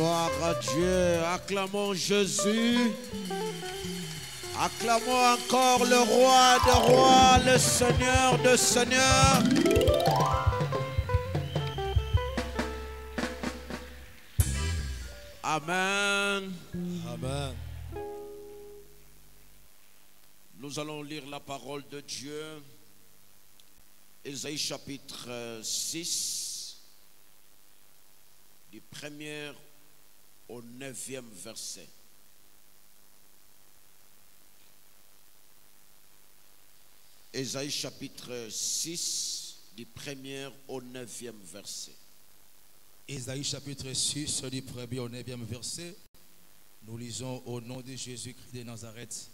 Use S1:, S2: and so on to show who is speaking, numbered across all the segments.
S1: Gloire à Dieu. Acclamons Jésus. Acclamons encore le roi des rois, le Seigneur des seigneurs. Amen.
S2: Amen.
S1: Nous allons lire la parole de Dieu. Ésaïe chapitre 6, du 1er au 9e verset. Ésaïe chapitre 6, du 1er au 9e verset.
S2: Ésaïe chapitre 6, du 1er au 9e verset. Nous lisons au nom de Jésus-Christ de Nazareth.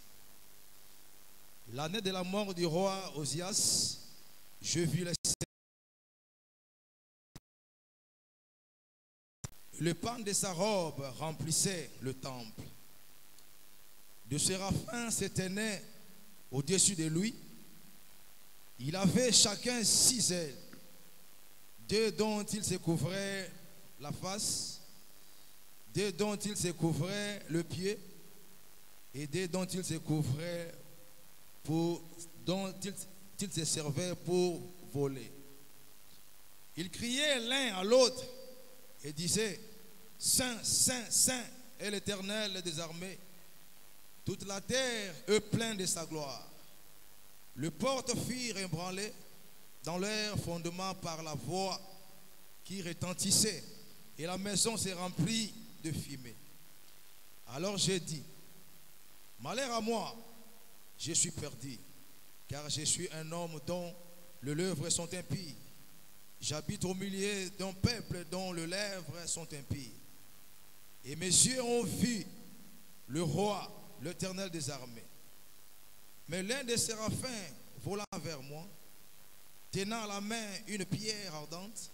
S2: L'année de la mort du roi Osias, je vis le pan de sa robe remplissait le temple. De séraphins s'éteignaient au-dessus de lui. Il avait chacun 6 ailes, 2 dont il se couvrait la face, 2 dont il se couvrait le pied, et 2 dont il se couvrait dont il se servait pour voler. Ils criaient l'un à l'autre et disaient: Saint, Saint, Saint est l'Éternel des armées. Toute la terre est pleine de sa gloire. Le portes firent ébranler dans leur fondement par la voix qui retentissait, et la maison s'est remplie de fumée. Alors j'ai dit: malheur à moi, je suis perdu, car je suis un homme dont les lèvres sont impies. J'habite au milieu d'un peuple dont les lèvres sont impies. Et mes yeux ont vu le roi, l'Éternel des armées. Mais l'un des séraphins vola vers moi, tenant à la main une pierre ardente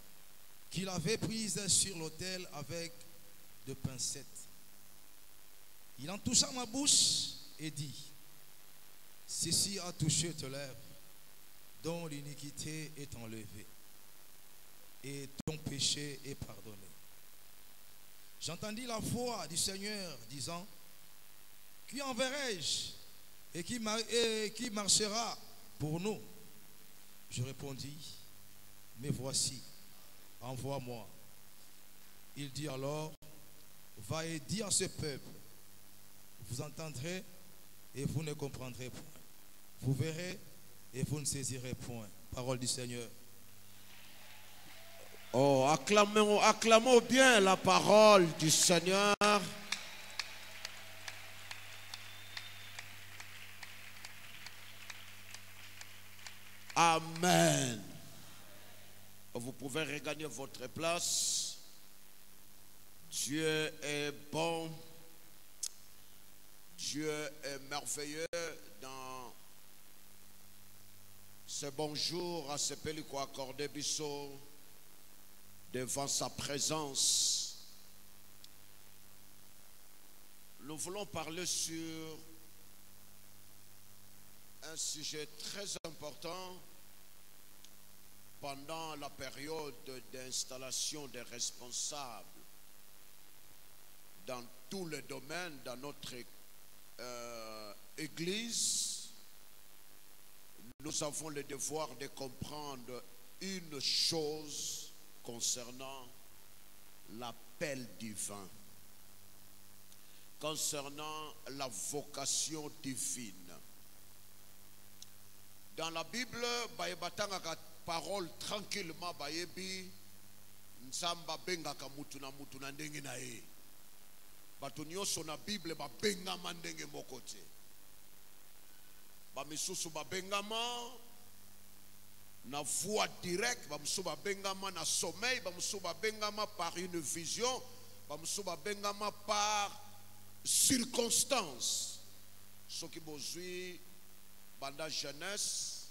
S2: qu'il avait prise sur l'autel avec de pincettes. Il en toucha ma bouche et dit: ceci a touché tes lèvres, dont l'iniquité est enlevée, et ton péché est pardonné. J'entendis la voix du Seigneur disant: qui enverrai-je et qui marchera pour nous? Je répondis: mais voici, envoie-moi. Il dit alors: va et dis à ce peuple, vous entendrez et vous ne comprendrez point. Vous verrez et vous ne saisirez point. Parole du Seigneur.
S1: Oh, acclamons bien la parole du Seigneur. Amen. Vous pouvez regagner votre place. Dieu est bon. Dieu est merveilleux dans ce bonjour à ce pays qu'on accordé Bissot devant sa présence. Nous voulons parler sur un sujet très important pendant la période d'installation des responsables dans tous les domaines dans notre Église. Nous avons le devoir de comprendre une chose concernant l'appel divin, concernant la vocation divine. Dans la Bible, bayebatanga parole tranquillement bayebi nzamba bengaka mutu na ndenge na ye. Bato nyonso na Bible babengama ndenge moko te. Bamisusu babengama na voix directe, bamisusu babengama na sommeil, bamisusu babengama par une vision, bamisusu babengama par circonstance. Soki bozwi banda jeunesse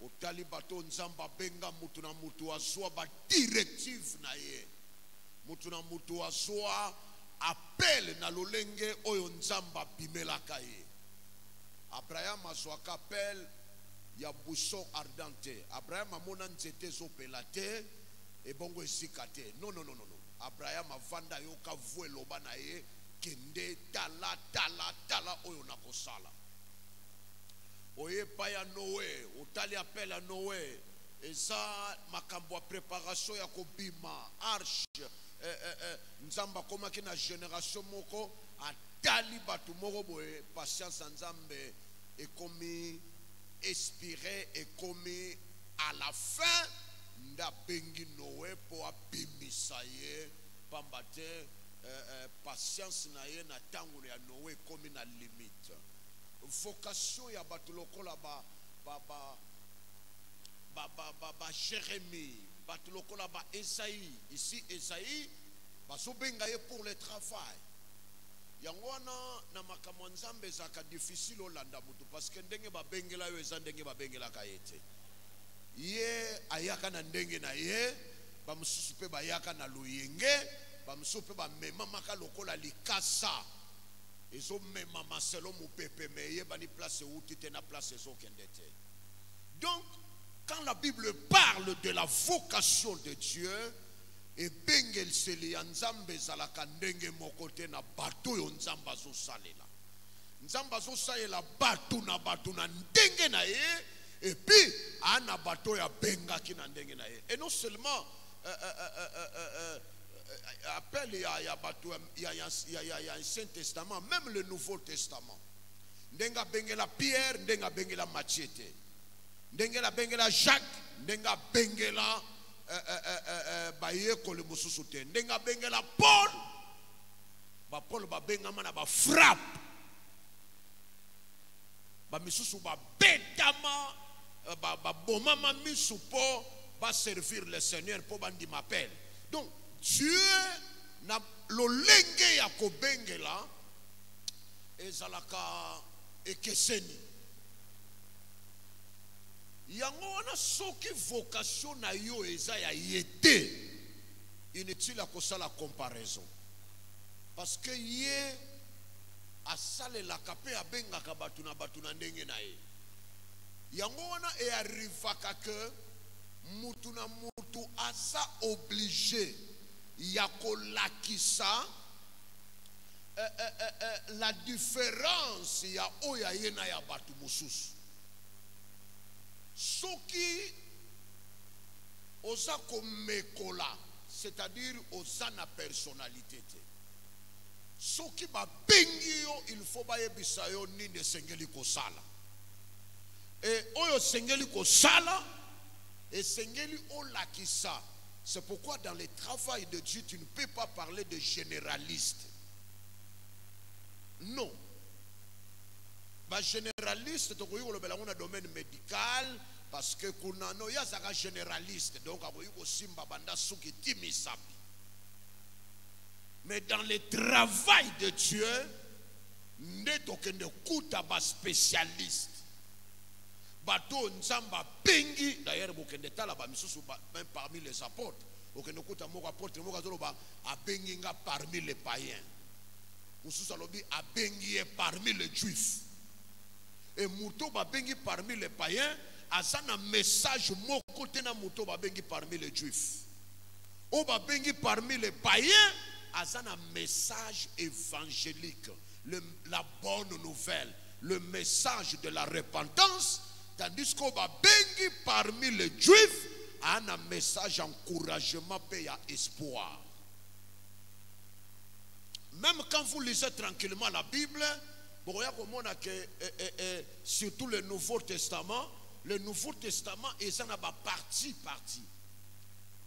S1: otali bato nzamba benga mutu na mutu azwa ba directive na ye. Mutu na mutu azwa appel na lolenge oyo nzamba bimelaka ye. Abraham azwaka appel ya buisson ardente. Abraham amona nzete zopela te ebongo esika te. Non. Abraham avanda yoka vue loba na ye kende tala tala tala oyo na kosala. Oye pa ya Noé, otali appel à Noé, eza makambo préparation ya kobima arche nzamba komaki na génération moko atali batu moko boye patience nzambe ekomi expiré ekomi à la fin nda bengi Noé po abimisa ye pamba te patience na ye na tango ya Noé ekomi na limite. Vocation ya batu lokola Jérémie, batu lokola Esaïe, ici Esaïe baso benga ye pour le travail. Yangwana na makambo nzambe zaka difficile olanda mutu parce que ndenge ba bengela yo eza ndenge ba bengela kayete. Ye ayaka na ndenge na ye, ba mususu pe bayaka na luyenge, ba mususu pe ba mema maka lokola likasa. Ezo mema maselo mu pepe meye bani place outi te na place ezo kendete. Donc quand la Bible parle de la vocation de Dieu, et bengel seli nzambe zalaka ndenge mokote na bato yo nzamba zo salela. Nzamba zo salela bato na ndenge na ye, et puis ana bato ya benga ki na ndenge na ye. Et non seulement appel il y a Ancien Testament, même le Nouveau Testament. Ndenga bengela Pierre, ndenga bengela Machete, ndenga bengela Jacques, ndenga bengela bayeko le mususu te, ndenga bengela Paul, ba Paul ba benga mana ba frappe, ba misusu ba betama, ba bomama misu po ba servir le Seigneur po bandi m'appelle. Donc Dieu na lolenge ya kobengela ezalaka ekeseni. Yango wana soki vocation na yo eza ya yete, inutile ya kosala comparaison. Parce que ye asalelaka pe abengaka batu na ndenge na ye. Yango wana arrivaka ke mutu na mutu asa obligé yakolakisa la différence ya oya yena ya batu mususu. Soki oza komekola, c'est-à-dire oza na personnalité te. Soki ba bengi yo, il faut ba yebisa yo nini sengeli kosala. Et oyo sengeli kosala, et sengeli olakisa. C'est pourquoi dans le travail de Dieu, tu ne peux pas parler de généraliste. Non. Ba généraliste, donc on a un domaine médical, parce que kunano ya zaka généraliste, donc aboyi ko simba banda suki timisabi. Mais dans le travail de Dieu, ne tokende kuta ba spécialiste. Bato nzamba bengi, d'ailleurs bokende tala ba misusu même parmi les apôtres, bokende kuta moko apôtre moko azoloba abengi nga parmi les païens. Mususu alobi abengi parmi les juifs. Et muto ba bengi parmi les païens, azana message moko tena muto ba bengi parmi les juifs. O ba bengi parmi les païens, azana message évangélique, la bonne nouvelle, le message de la repentance. Tandis qu'on va bengi parmi les juifs, a un message encouragement et espoir. Même quand vous lisez tranquillement la Bible, vous voyez comment surtout le Nouveau Testament est en partie.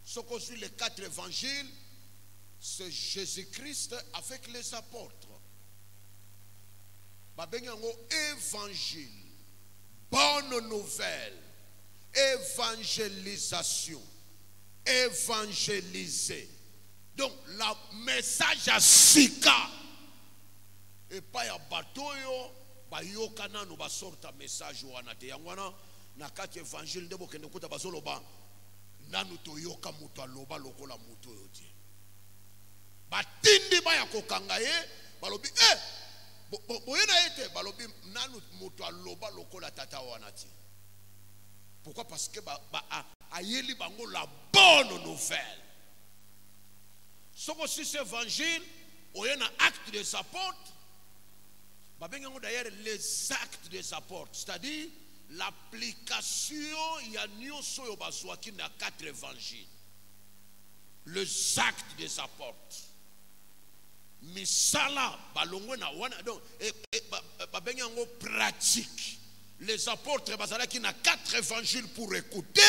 S1: Ce qu'on suit les 4 évangiles, c'est Jésus-Christ avec les apôtres. Évangile. Bonne nouvelle, évangélisation, évangéliser. Donc, le message à Sika, et pas à Batoyo, Bayokana, nous va sortir un message ou anate. Yangwana, na 4 évangiles, de Bokene Kota Bazoloba, Nanu Toyoka Muta Loba Lokola Mutoyoti. Batindi Bayako Kangaye, Balobi, pourquoi? Parce que ayeli bango la bonne nouvelle. Si c'est évangile, il y a un acte des apôtres. D'ailleurs, les actes des apôtres, c'est-à-dire l'application, il y a qui a 4 évangiles. Les actes des apôtres. Misala, donc, pratique. Les apôtres, qui a 4 évangiles pour écouter.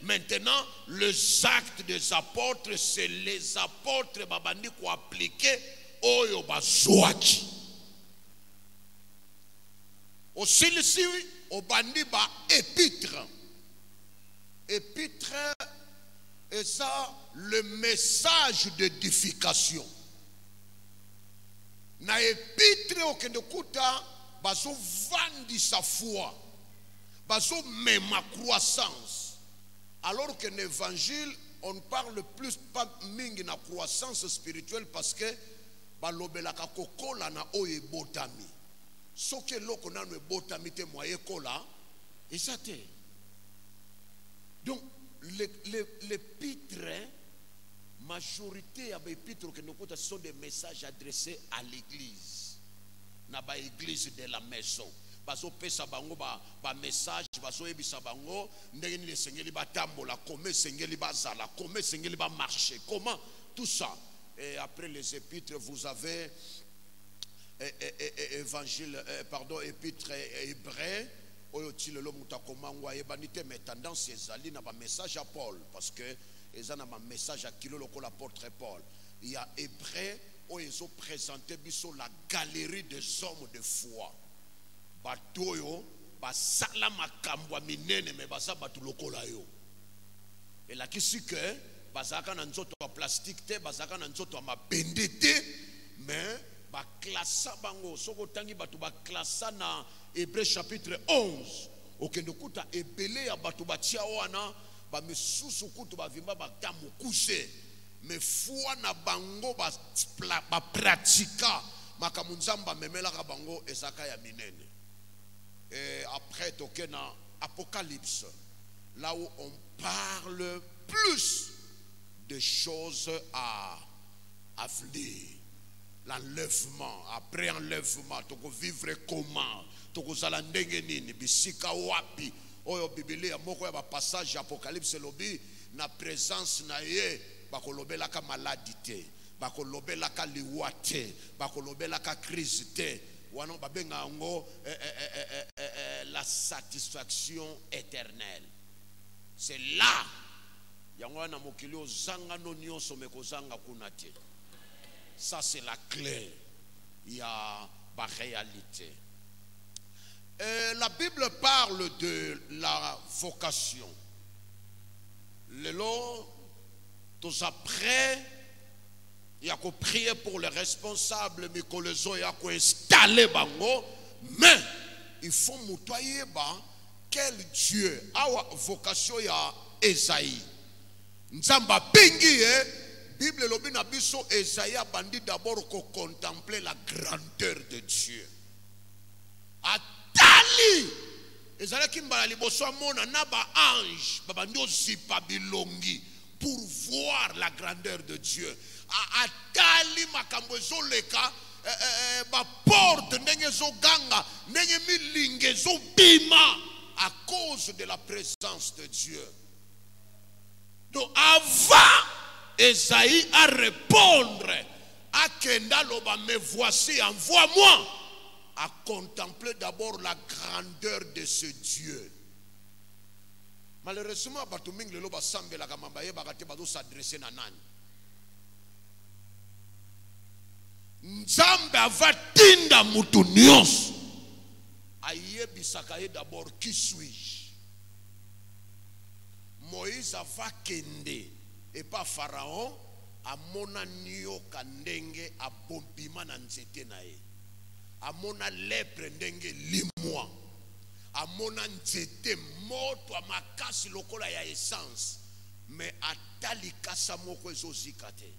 S1: Maintenant, les actes des apôtres, c'est les apôtres qui ont appliqué oyo bazwaki. Aussi, au bandi ba épître. Épître, et ça, le message d'édification. Na épître au Kendekuta, bazo vandi sa foi, bazo même ma croissance. Alors que l'évangile, on parle plus pas mingi na croissance spirituelle parce que balobela ka kokola na oye botami. Soke loko na no botami te moye kola, et ça te. Donc l'épître, majorité des épîtres que nous comptons sont des messages adressés à l'église. Na ba église de la maison. Baso pesa bango ba message baso ebisa bango ndenge ni sengeli batambola comment sengeli bazala comment sengeli ba marcher comment tout ça. Et après les épîtres vous avez évangile épître hébreu oyo tilelo mutakomangwa yebanite mais tendance ezali na ba message à Paul parce que ezana ma message à kilo lokola l'apôtre Paul. Il y a hébreu où ils ont présenté la galerie des hommes de foi. Batoyo, basala makambwa minene me basa batu lokola yo. Et là qui c'est que basaka na nzoto wa plastique te, basaka na nzoto wa mabende te, mais ba klasa bango soko tangi batu ba klasa na Hébreux chapitre 11. Okendo kuta ebele ya batu batia wana ba mesusu kutu ba vimba ba tamu kuse. Mais foi na bango ba pratika makamunzamba memela ka bango ezaka ya minene. Et après tokena Apocalypse, là où on parle plus de choses à venir. L'enlèvement, après enlèvement, toko vivre comment, toko zala ndenge nini, bisika wapi, oyo Biblia moko ya ba passage Apocalypse lobi na présence na ye bakolobela ka maladie te, bakolobela ka liwa te, bakolobela ka crise te, wana babenga ngo la satisfaction éternelle. C'est là yango na mokili ozanga no nyonso mekozanga kuna te. Ça c'est la clé. Il y a la réalité. La Bible parle de la vocation. Le long, tous après, il y a qu'à prier pour les responsables, mais qu'on les a qu'à installer bango. Mais il faut moutoyer quel Dieu a vocation ya Esaïe. Nzamba pingi Bible lobi na biso Esaïe bandi d'abord ko contempler la grandeur de Dieu. Atali ezala kimbala liboso mona na ba ange babandi ozipa bilongi pour voir la grandeur de Dieu. Atali makambo ezoleka ba porte ndenge zoganga ndenge milinge zobima à cause de la présence de Dieu. Donc avant Esaïe à répondre à Kenda Loba, me voici, envoie-moi à contempler d'abord la grandeur de ce Dieu. Malheureusement, Batuming le Loba Sambe la Gamambaye Bagate Bado s'adresser à Nani. Nzambe avatinda mutu nyonso ayebisaka ye d'abord qui suis-je. Moïse ava kende et pas Pharaon amona nyoka ndenge abombima na nzete na ye, amona lèpre ndenge limwa, amona nzete moto amakasi lokola ya essence, mais atali kasa moko ezozika te.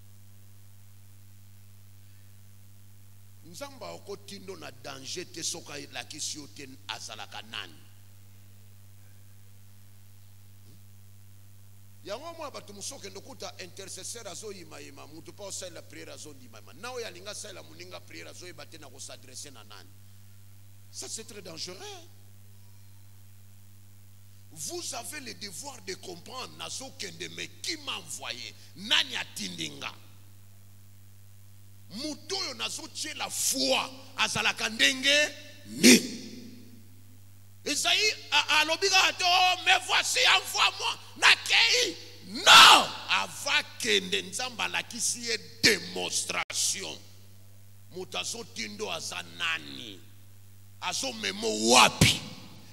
S1: Nzamba okotindo na danger te soka lakisi yo te azalaka nani. yango mwana bato mosoke ndokuta intercesseur azo yima mutu pa osala prière azo ndima na oyo alinga sala muninga prière azo yeba te na ko s'adresser na nani. Ça c'est très dangereux. Vous avez le devoir de comprendre nazo kende mais qui m'a envoyé nani atindinga mutu oyo nazo tie la foi azalaka ndenge ni. Isaïe alobika to me voici envoie-moi nakei non ava kende nzamba lakisi ye démonstration mutu azotindo aza nani azo memo wapi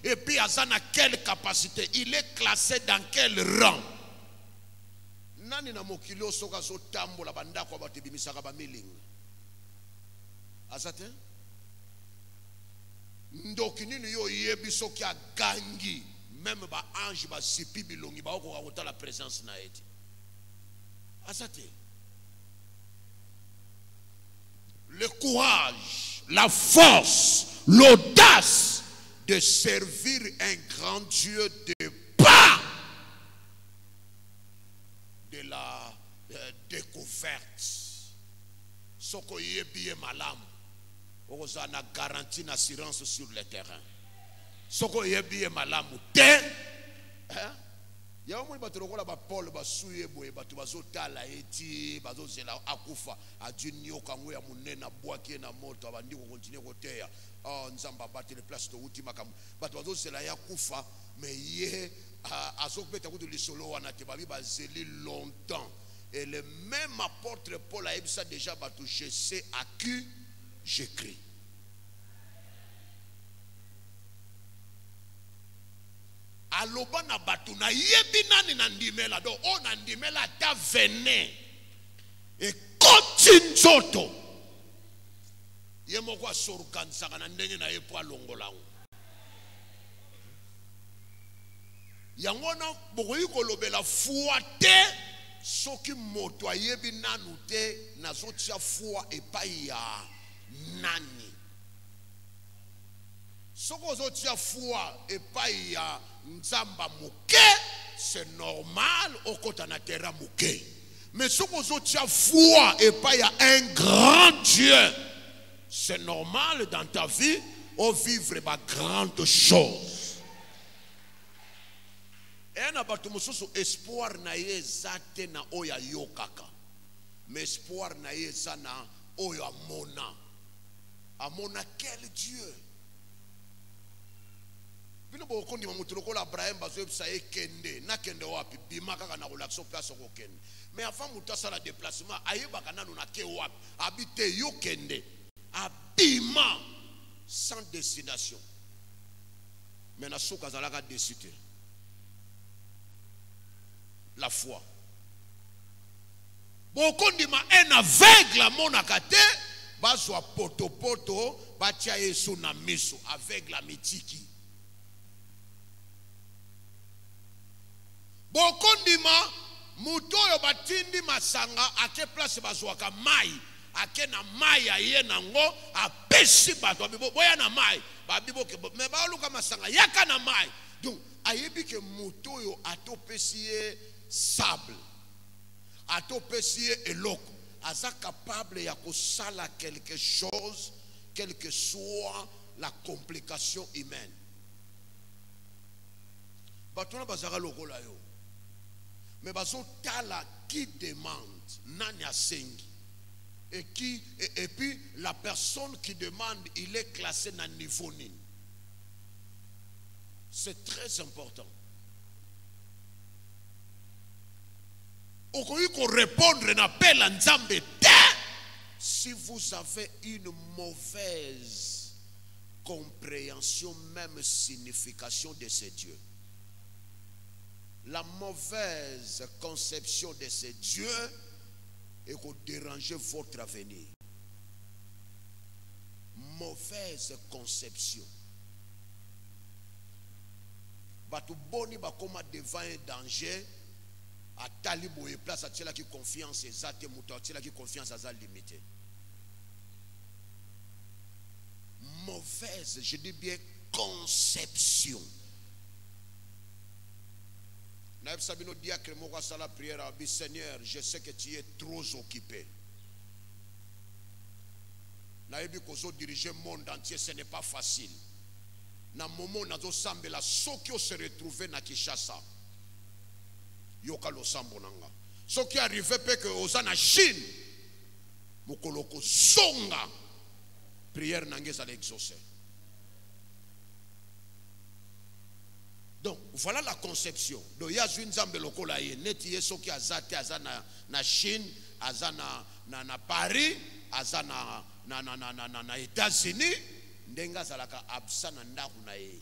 S1: et puis aza na quelle capacité il est classé dans quel rang nani na mokili osoka azotambola bandako bato ebimisaka bamilinga aza te ndoki nini yo yebi soki agangi même ba ange ba sipi bilongi ba okoka kotala présence na eti asate. Le courage, la force, l'audace de servir un grand Dieu de pas de la découverte. Soko yebi malamu on a garantie une assurance sur le terrain. Soko yebi malamu te. Ya omo bato lokola ba Paul ba suye boye bato bazotala eti bazozela akufa adini okango ya munena bwaki na moto abandi ko continuer koteya. Oh nzamba battre les places to ultima kam bato bazozela ya kufa mais ye azokbeta kutu lisolo wana te babi bazeli longtemps. Et le même apôtre Paul a dit ça déjà bato je sais à qui j'écris. Aloba na batu na yebi nani na ndimela do o na ndimela ta vene e koti nzoto ye moko asorukanisaka na ndenge na ye po alongolango yango na bokoki kolobela foi te soki moto ayebi nanu te nazotia foi epai ya nani soko ozotia foi epai ya nzamba muke c'est normal okota na terra muke mais soko ozotia foi epai ya un grand Dieu c'est normal dans ta vie au vivre ba grande chose. Et na bato mosusu espoir na ye zate na oya yokaka mais espoir na ye sana oyo amona quel Dieu. Bino bokondi mamutu lokola Abraham bazo ebisa ekende na kende wapi bima kaka na relaxo place ko kende mais avant mutu asala déplacement ayebaka nanu na ke wapi habite yo kende abima sans destination mais na soka zalaka décider la foi bokondi ma en aveugle monaka te bazwa poto batia Yesu na miso aveugle mitiki. Bokondima mutoyo batindi masanga ake place bazwaka mai ake na mai aye nango apesi bato abibo boya na mai babibo ke me baluka masanga yaka na mai donc ayebi ke mutoyo atopesi ye sable atopesi ye eloko aza capable ya kosala quelque chose quelle que soit la complication humaine. Batona bazaka lokola yo mais bazo tala qui demande nani asengi et puis la personne qui demande il est classé dans niveau nini. C'est très important. Okoyi ko répondre na appel à Nzambe si vous avez une mauvaise compréhension même signification de ce Dieu. La mauvaise conception de ce Dieu est qu'on déranger votre avenir. Mauvaise conception. Batu boni bakoma devant un danger a talibo et place à tela qui confiance et zate muto tela qui confiance à limité. Mauvaise, je dis bien conception. Sabino diacre moko sala prière à Seigneur, je sais que tu es trop occupé. Naebi kozo diriger le monde entier, ce n'est pas facile. Na moment nazo sambela soki o se retrouver na Kinshasa. Yoka lo sambo nanga. Soki arrivé pe que oza na Chine. Mokoloko songa. Prière nangeza l'exaucer. Donc voilà la conception. Donc il y a une zambe lokola ye neti yeso ki azate azana na Chine, azana na Paris, azana na États-Unis, ndenga zalaka absana ndaku na ye.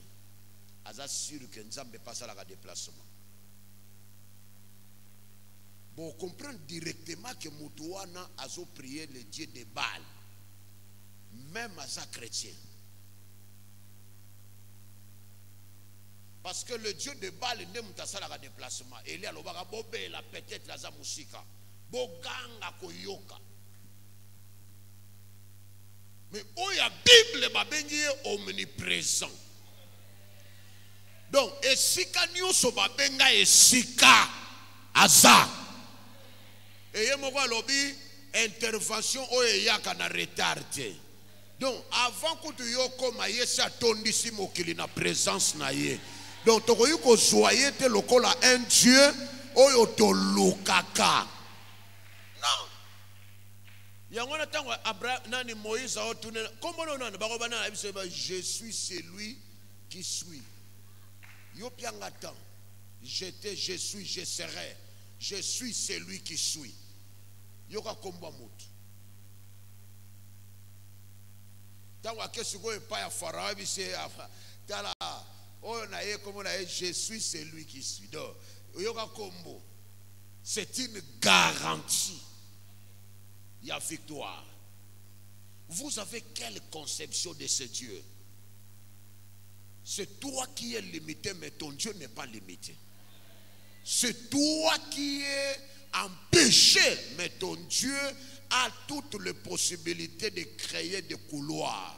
S1: Aza sûr que nzambe passa la déplacement. Bon, comprendre directement que Moutouana a prié le dieu de Baal, même à sa chrétien. Parce que le dieu de Baal n'est pas un déplacement. Il y a peut-être la musika. Boganga koyoka. Mais où il y a Bible est omniprésent. Donc, esika nyuso babenga esika aza. Et il y a une intervention où il y a un retard. Donc, avant que tu aies comme tu attendu si tu na présence na ye. Donc, tu as soyez un Dieu ou tu lukaka. Non. Il y a un temps où Abraham, Moïse a tourné. Comment on a dit, je suis celui qui suis. J'étais, je suis, je serai. Je suis celui qui suis. Yoka komba mutu. Tanwa kesugo epa ya Pharaon bise tala oyo na ye komo na ye je suis celui qui suis. Donc yoka kombo. C'est une garantie. Il y a victoire. Vous avez quelle conception de ce Dieu? C'est toi qui es limité, mais ton Dieu n'est pas limité. C'est toi qui es empêché, mais ton Dieu a toutes les possibilités de créer des couloirs.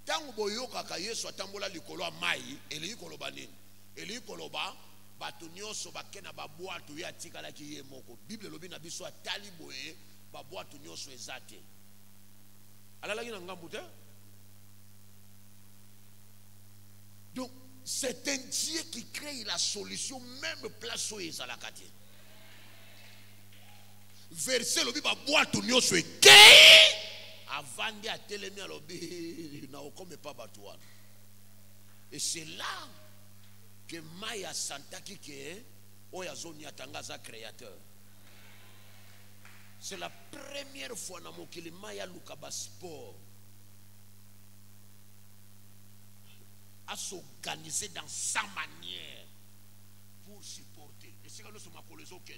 S1: Tango boyoka ka Yesu atambola likolo mai, eli koloba nini? Eli koloba batu nyonso bakena babwatu ya tikala ki ye moko. Bible lobi na biso atali boye babwatu nyonso ezate. Alala ki na ngambu te? Donc c'est un Dieu qui crée la solution même place où il est à la quartier. Verset le Bible boîte ou nyo soit avant de télémia lobby na okome pas batouane. Et c'est là que Maya Santaki ke oya zone yatangaza créateur. C'est la première fois na mokili Maya Lukaba sport à s'organiser dans sa manière pour supporter. Et c'est quand nous sommes à les autres,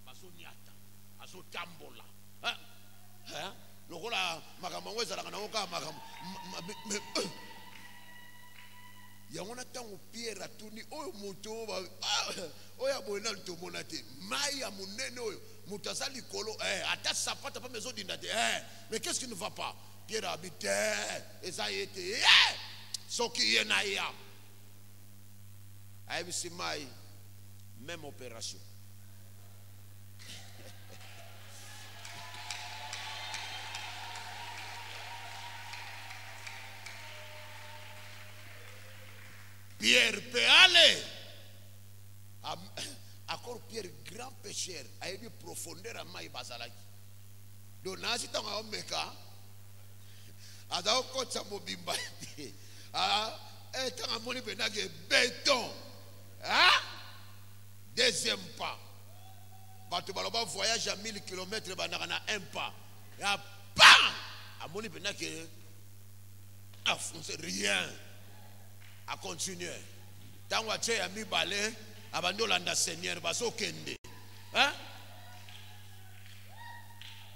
S1: baso niata, baso tambola, hein, le rôle à Magamoué Zalanaoka, il y a un temps où Pierre a tourné, oh moto, oh ya bonal to monate, Maya muneno, Moutazali kolo, atta sapata pas maison d'inate, mais qu'est-ce qui ne va pas? Pierre a habité, et ça a été, ce qui est naïa. Aïe, même opération. Pierre peut aller. Encore Pierre, grand pécheur, a eu profondeur à Maï Bazalaki. Donc, Nazi Tanga Omeka, Adao Kocha Mobimba. Ah, et tant à mon béton. Ah, deuxième pas. Bato baloba voyage à 1000 km, banana un pas. Ah, bam! À mon bénake, à foncer rien. À continuer. Tant que tu as mis balai, abandonne Seigneur, baso kende. Hein?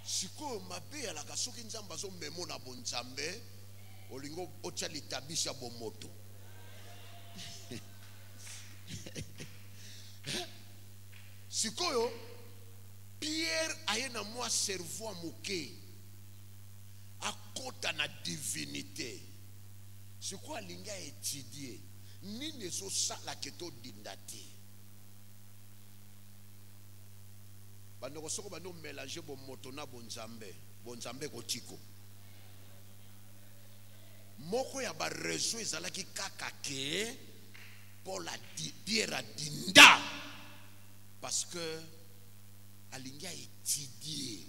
S1: Siko mabe à la kasuki nzamba zo memo na bonzambe. Olingo ocha litabisha bomoto. Sikoyo Pierre aye na moi cerveau à moquer à côté na divinité. Siko alinga étudier nini ezosala ke todinda te. Bandeko soko bando mélanger bomoto na bonzambe kotiko. Moko ya ba réseau ezalaki kaka ke pour la diera dinda parce que alingi a étudier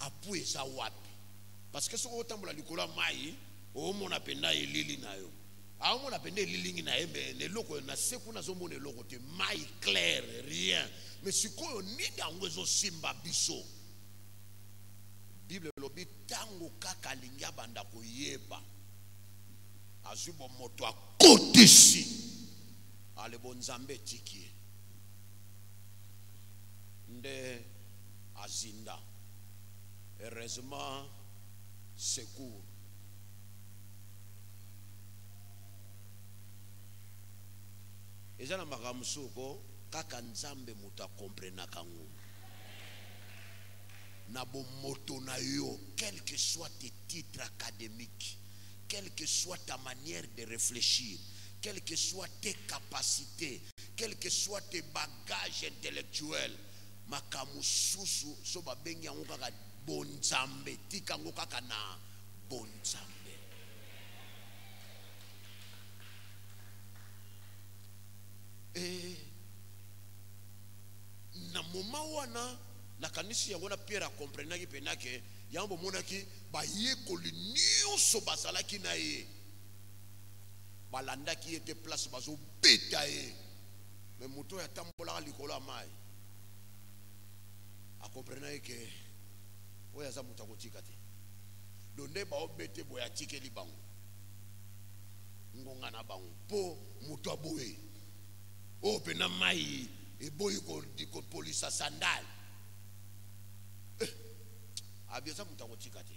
S1: apu eza wapi parce que soko otambola likolo mai omona penda elili na yo aomona penda elili na yembe neloko na seku na zomona eloko te mai clair rien mais sikoyo nini yango ezosimba biso. Bible lobi tango kaka alingi abanda koyeba azwi bomoto akotisi ale bonzambe tiki nde azinda heureusement secours. Ezana makamusuko kaka nzambe muta comprena kango na bomoto na yo, quel que soit tes titres académiques, quelle que soit ta manière de réfléchir, quelles que soient tes capacités, quels que soient tes bagages intellectuels, makamususu so babengi yango kaka bonzambe, tika yango kaka na bonzambe. Na moma wana la kanisi yango na Pierre a comprenaki penake yango monaki ba yekoli nyonso bazalaki na ye balandaki ete place bazo beta ye mais moto ya tambolaka likolo ya mai a comprenaki ke oyo aza moto akotika te donde baobete boye atikeli bango ngonga na bango mpo moto aboye oyo pena mai eboyi kopolisa sandale abiasa muta kotika te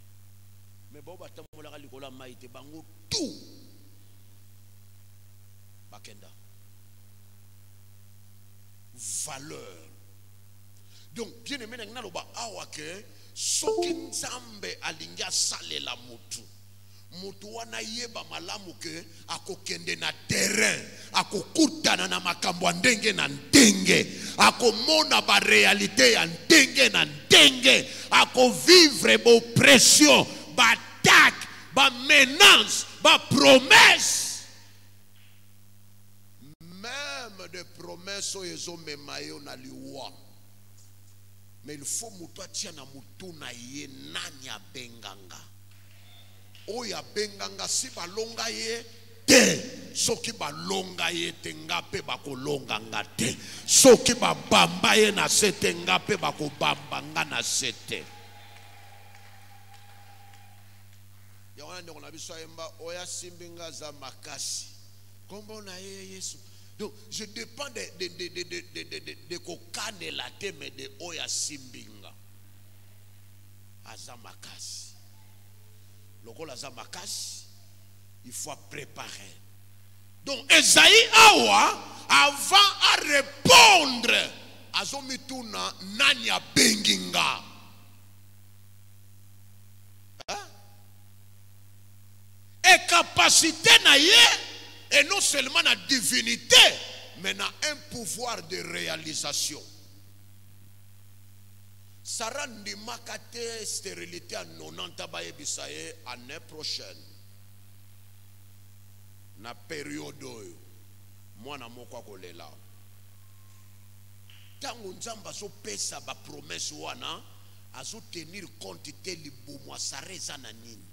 S1: mais bao batambolaka likolo ya mai te bango tout bakenda valeur. Donc bien aimé naloba awa ke soki nzambe alingi asalela mutu mutu wana yeba malamu ke akokende na terrain akokutana na makambo ya ndenge na ndenge akomona ba réalité ya ndenge na ndenge akovivre ba oppression ba attaque ba menace ba promesse même des promesses oyo memayo na liwa. Mais il faut mutu atia na mutu na ye nani abenganga oya benganga si balonga ye te soki balonga ye te ngape bakolonga nga te soki babamba ye na sete ngape bakobamba nga na sete. Yawana ndeko na biso yemba oya simbinga za makasi kombo na ye Yesu. Donc je dépends de kokane la teme de oya simbinga aza makasi. Lokola za makasi, il faut préparer. Donc Esaïe awa avant à répondre à zomituna nanya benginga. Et capacité na ye et non seulement la divinité mais na un pouvoir de réalisation. Sarah ndimaka te stérilité à 90 baye bisaye année prochaine na période oyo mwana moko akolela tango nzamba azo pesa ba promesse wana azo tenir compte te libumu asare eza na nini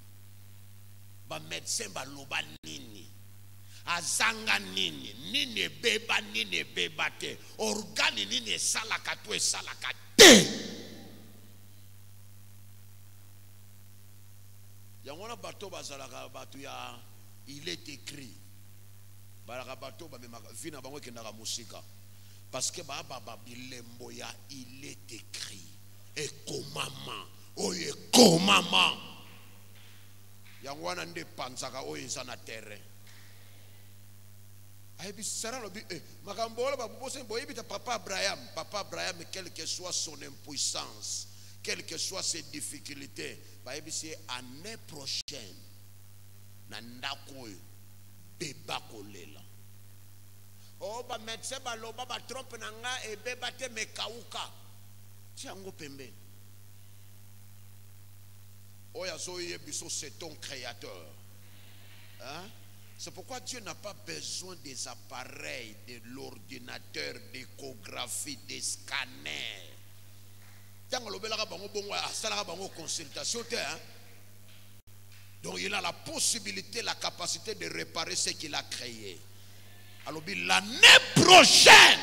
S1: ba médecin baloba nini azanga nini nini ebeba te organe nini esalaka to esalaka te. Yangona bato bazalaka bato ya il est écrit balaka bato ba memaka vina bango kendaka musika parce que ba bilembo ya il est écrit et komama oye komama yangwana nde panzaka oye eza na terrain ayebi sara lobi makambo ola babose boyebita papa Abraham quelle que soit son impuissance, quelles que soient ses difficultés, c'est année prochaine, na ndako beba kolela. Oh ba médecin ba loba ba trompe nanga e beba te mekauka. Tiango pembe. Oya zoye biso c'est ton créateur. Hein? C'est pourquoi Dieu n'a pas besoin des appareils, de l'ordinateur, d'échographie, des scanners. Donc il a la possibilité, la capacité de réparer ce qu'il a créé. Alors l'année prochaine,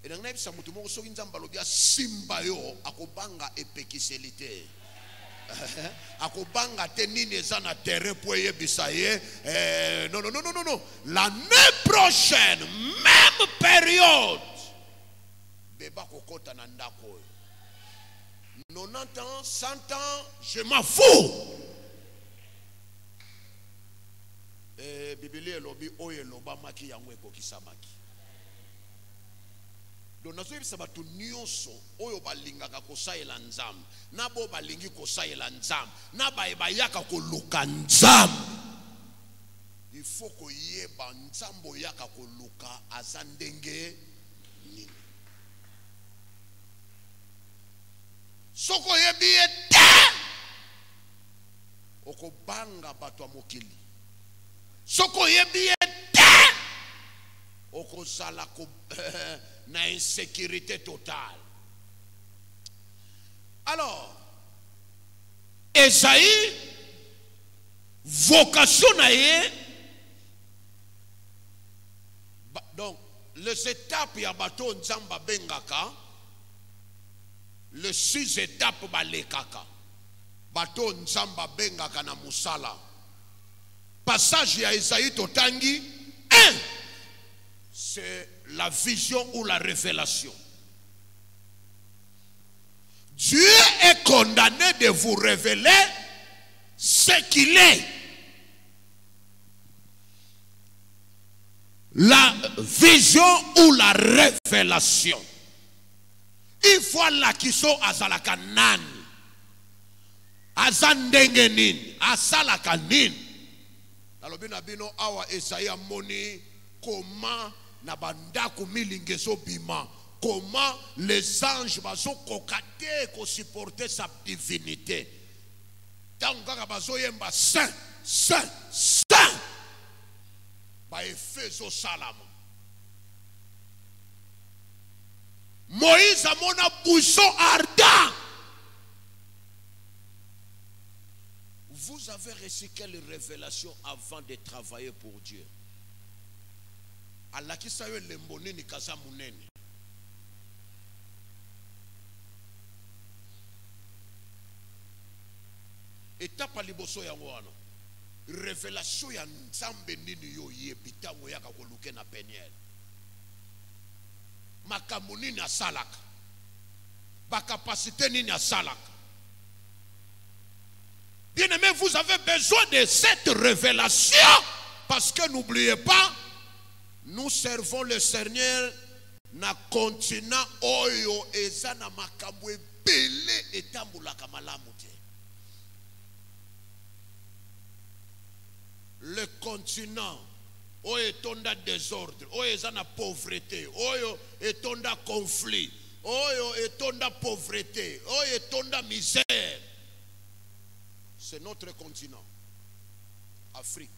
S1: et dans l'année prochaine, akobanga te nini eza na terrain po yebisa ye non. L'année prochaine même période beba kokota na ndako 90 ans 100 ans je m'en fous. Biblia elobi oyo elobamaki yango ekokisamaki. Donc nazo yebisa batu nyonso oyo balingaka kosalela nzambe na bo balingi kosalela nzambe na bayaka koluka nzambe, il faut koyeba nzambe oyaka koluka aza ndenge nini. Soko yebi ye te okobanga bato ya mokili. Soko yebi ye te okozala na insécurité totale. Alors Esaïe vocation na ye, donc les étapes ya bato nzamba bengaka, les 6 étapes balekaka bato nzamba bengaka na musala. Passage ya Esaïe totangi 1, c'est la vision ou la révélation. Dieu est condamné de vous révéler ce qu'il est. La vision ou la révélation. Il faut la kiso azalaka nani, azandenge nini, asalaka nini. Nalobi na bino awa Esaïe amoni comment na bandako milingezo bima, comment les anges bazo kokate ko supporter sa divinité. Tanga bazo yemba saint saint saint ba efeso salama. Moïse amona buisson ardent. Vous avez reçu quelle révélation avant de travailler pour Dieu? Allah qui sayo lemboni ni kaza munene. Étape liboso ya wana. Révélation ya nzambe nini yo yebitango yaka koluke na peniel. Makambo nini asalaka. Ba capacité nini asalaka. Bien-aimé, vous avez besoin de cette révélation parce que n'oubliez pas, nous servons le Seigneur na continent oyo eza na makambo ebele etambulaka malamu te. Le continent oyo etonda désordre, oyo eza na pauvreté, oyo etonda conflit, oyo etonda pauvreté, oyo etonda misère. C'est notre continent, Afrique.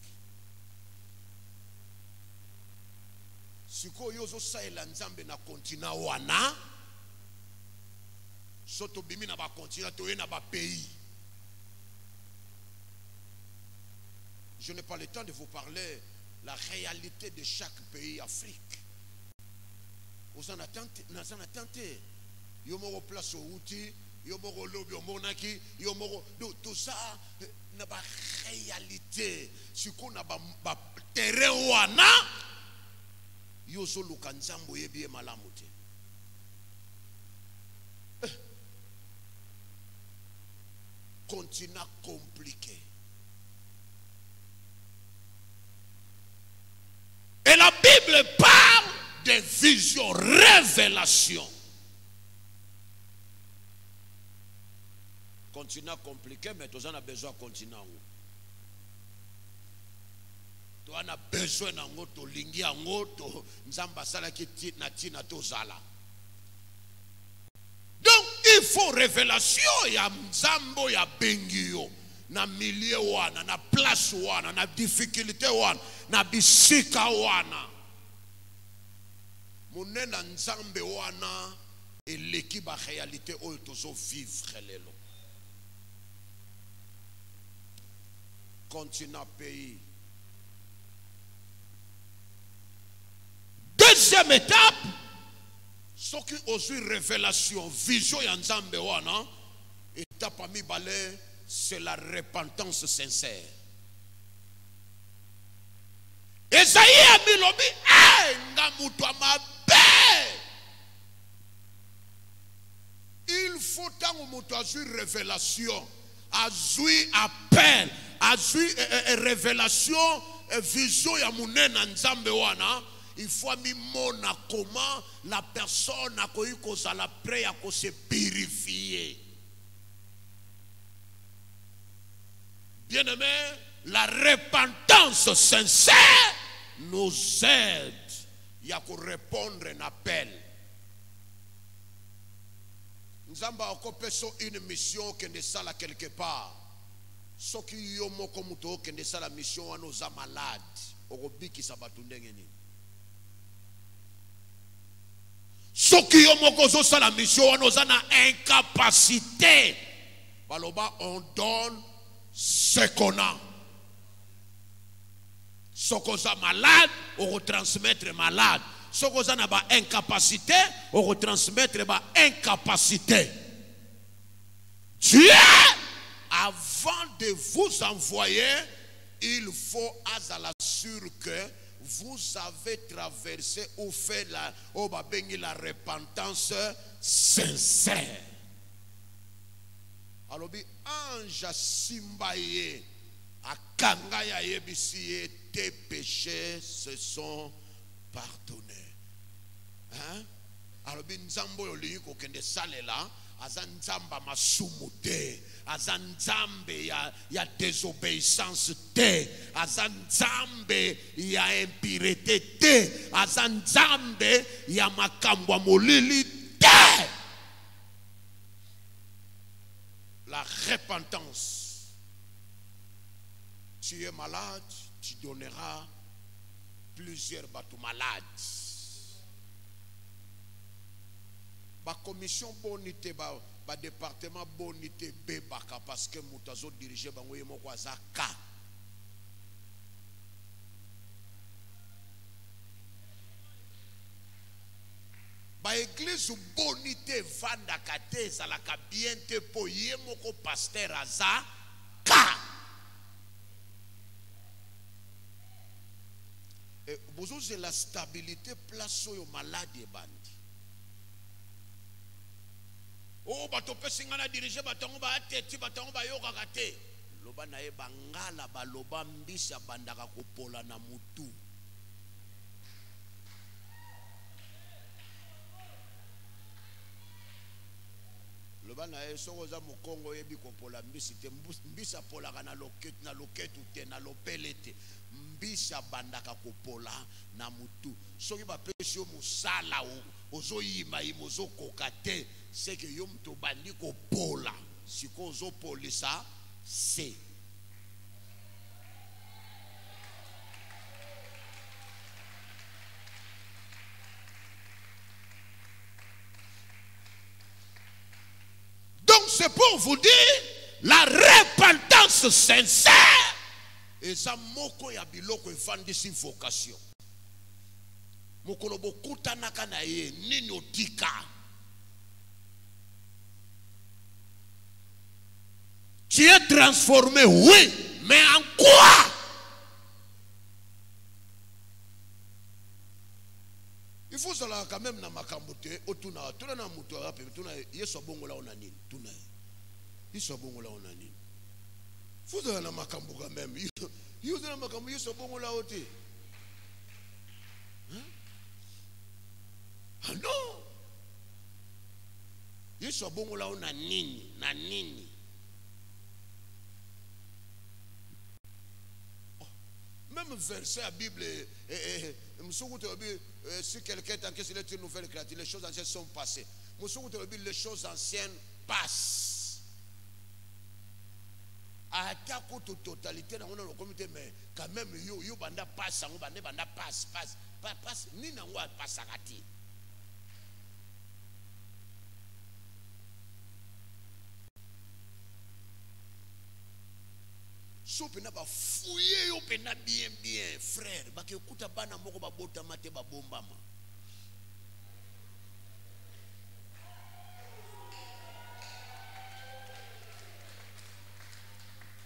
S1: Siko yozo saela nzambe na continent wana, soto bimi na ba continent toye na ba pays. Je n'ai pas le temps de vous parler la réalité de chaque pays Afrique. Vous en attendez. Yomoro place au outil. Yomoro lobi monaki, yomoro tout ça na ba réalité. Siko na ba terrain wana yozo lukanzambo yebi malamu te. Continent compliqué. Et la Bible parle de vision, révélation. Continent compliqué, mais tous en a besoin de continent. to ana besoin nango to lingi yango to nzamba sala ki na tina to zala. Donc il faut révélation ya nzambo ya bengio na milieu wana na place wana na difficulté wana na bisika wana. Monena nzambe wana eleki ba réalité oyo tozo vivre lelo. Continent pays. Deuxième étape, ce qui aussi révélation, vision ya nzambe wana, étape ami balé, c'est la repentance sincère. Esaïe amilobi, ngamuto mabe. Il faut tant muto azui révélation, azui appel, azui révélation, vision ya munena nzambe wana. Il faut mimona comment la personne a connu qu'on a la prêt à se purifier. Bien aimé, la repentance sincère nous aide. Il y a qu'on répondre à un appel. Nous avons encore une mission qui est ça quelque part. Ce qui est comme qui est ça la mission à nos malades. Au qui s'abatundengeni. Ce qui est la mission, on a incapacité. On donne ce qu'on a. Ce qu'on a malade, on retransmettre malade. Ce qu'on a incapacité, on retransmettre incapacité. Dieu, avant de vous envoyer, il faut assurer que vous avez traversé ou fait la repentance sincère. Alors, ange simbaye, akangaya yebisiye, tes péchés se sont pardonnés. Hein? Alors, nzambo yoli ko kende salela, azanzamba masumute, azanzambe ya désobéissance te, azanzambe ya impureté te, azanzambe ya makambwa molili te. La repentance. Tu es malade, tu donneras plusieurs bateaux malades. La commission bonité, le département bonité bebaka parce que moutazo dirigé bangoye moko azaka. Ba église bonité vanda kate salaka bien te po ye moko pasteur azaka. Et vous avez la stabilité place au malade et bandi. Oh, bato pesinga na diriger batongo ba ateti batongo ba yoka kate. Loba na e bangala ba loba mbisa bandaka kopola na mutu. Loba na e soko za mukongo yebi kopola mbisi te mbisa pola kana loketu te na lopelete. Mbisa bandaka kopola na mutu. Soki ba pesi yo musala ozo yima imozo kokate. C'est que yom to bandi ko pola si ko zo polisa c'est donc c'est pour vous dire la repentance sincère et ça moko ya biloko efandisi vocation mokolo bokuta naka na ye nini otika. Tu es transformé, oui, mais en quoi? Il faut cela quand même na makambote otuna tuna na mutu ape tuna yeso bongo la onanini tuna yeso bongo la onanini. Faut cela na makambo quand même. Yeso na makambo yeso bongo la ote. Ah non. Yeso bongo la onanini na nini. Même même verset à la Bible, si quelqu'un est en question d'une nouvelle créature, les choses anciennes sont passées. Les choses anciennes passent. À ta totalité, dans le comité, mais quand même, yo banda passe, banda passe, ni n'a pas passe à rater. So pena ba fouiller yo pena bien frère ba ke kuta bana moko ba bota mate ba bombama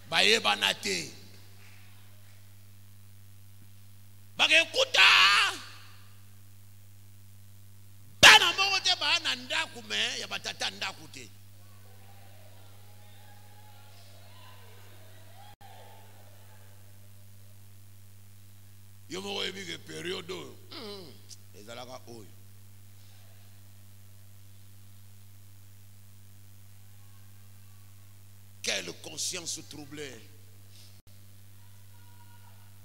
S1: ba ye banate ba ke kuta bana moko te ba na ndaku me ya batata ndaku te. Yo mo ebi ke période ezalaka oyo quelle conscience troublée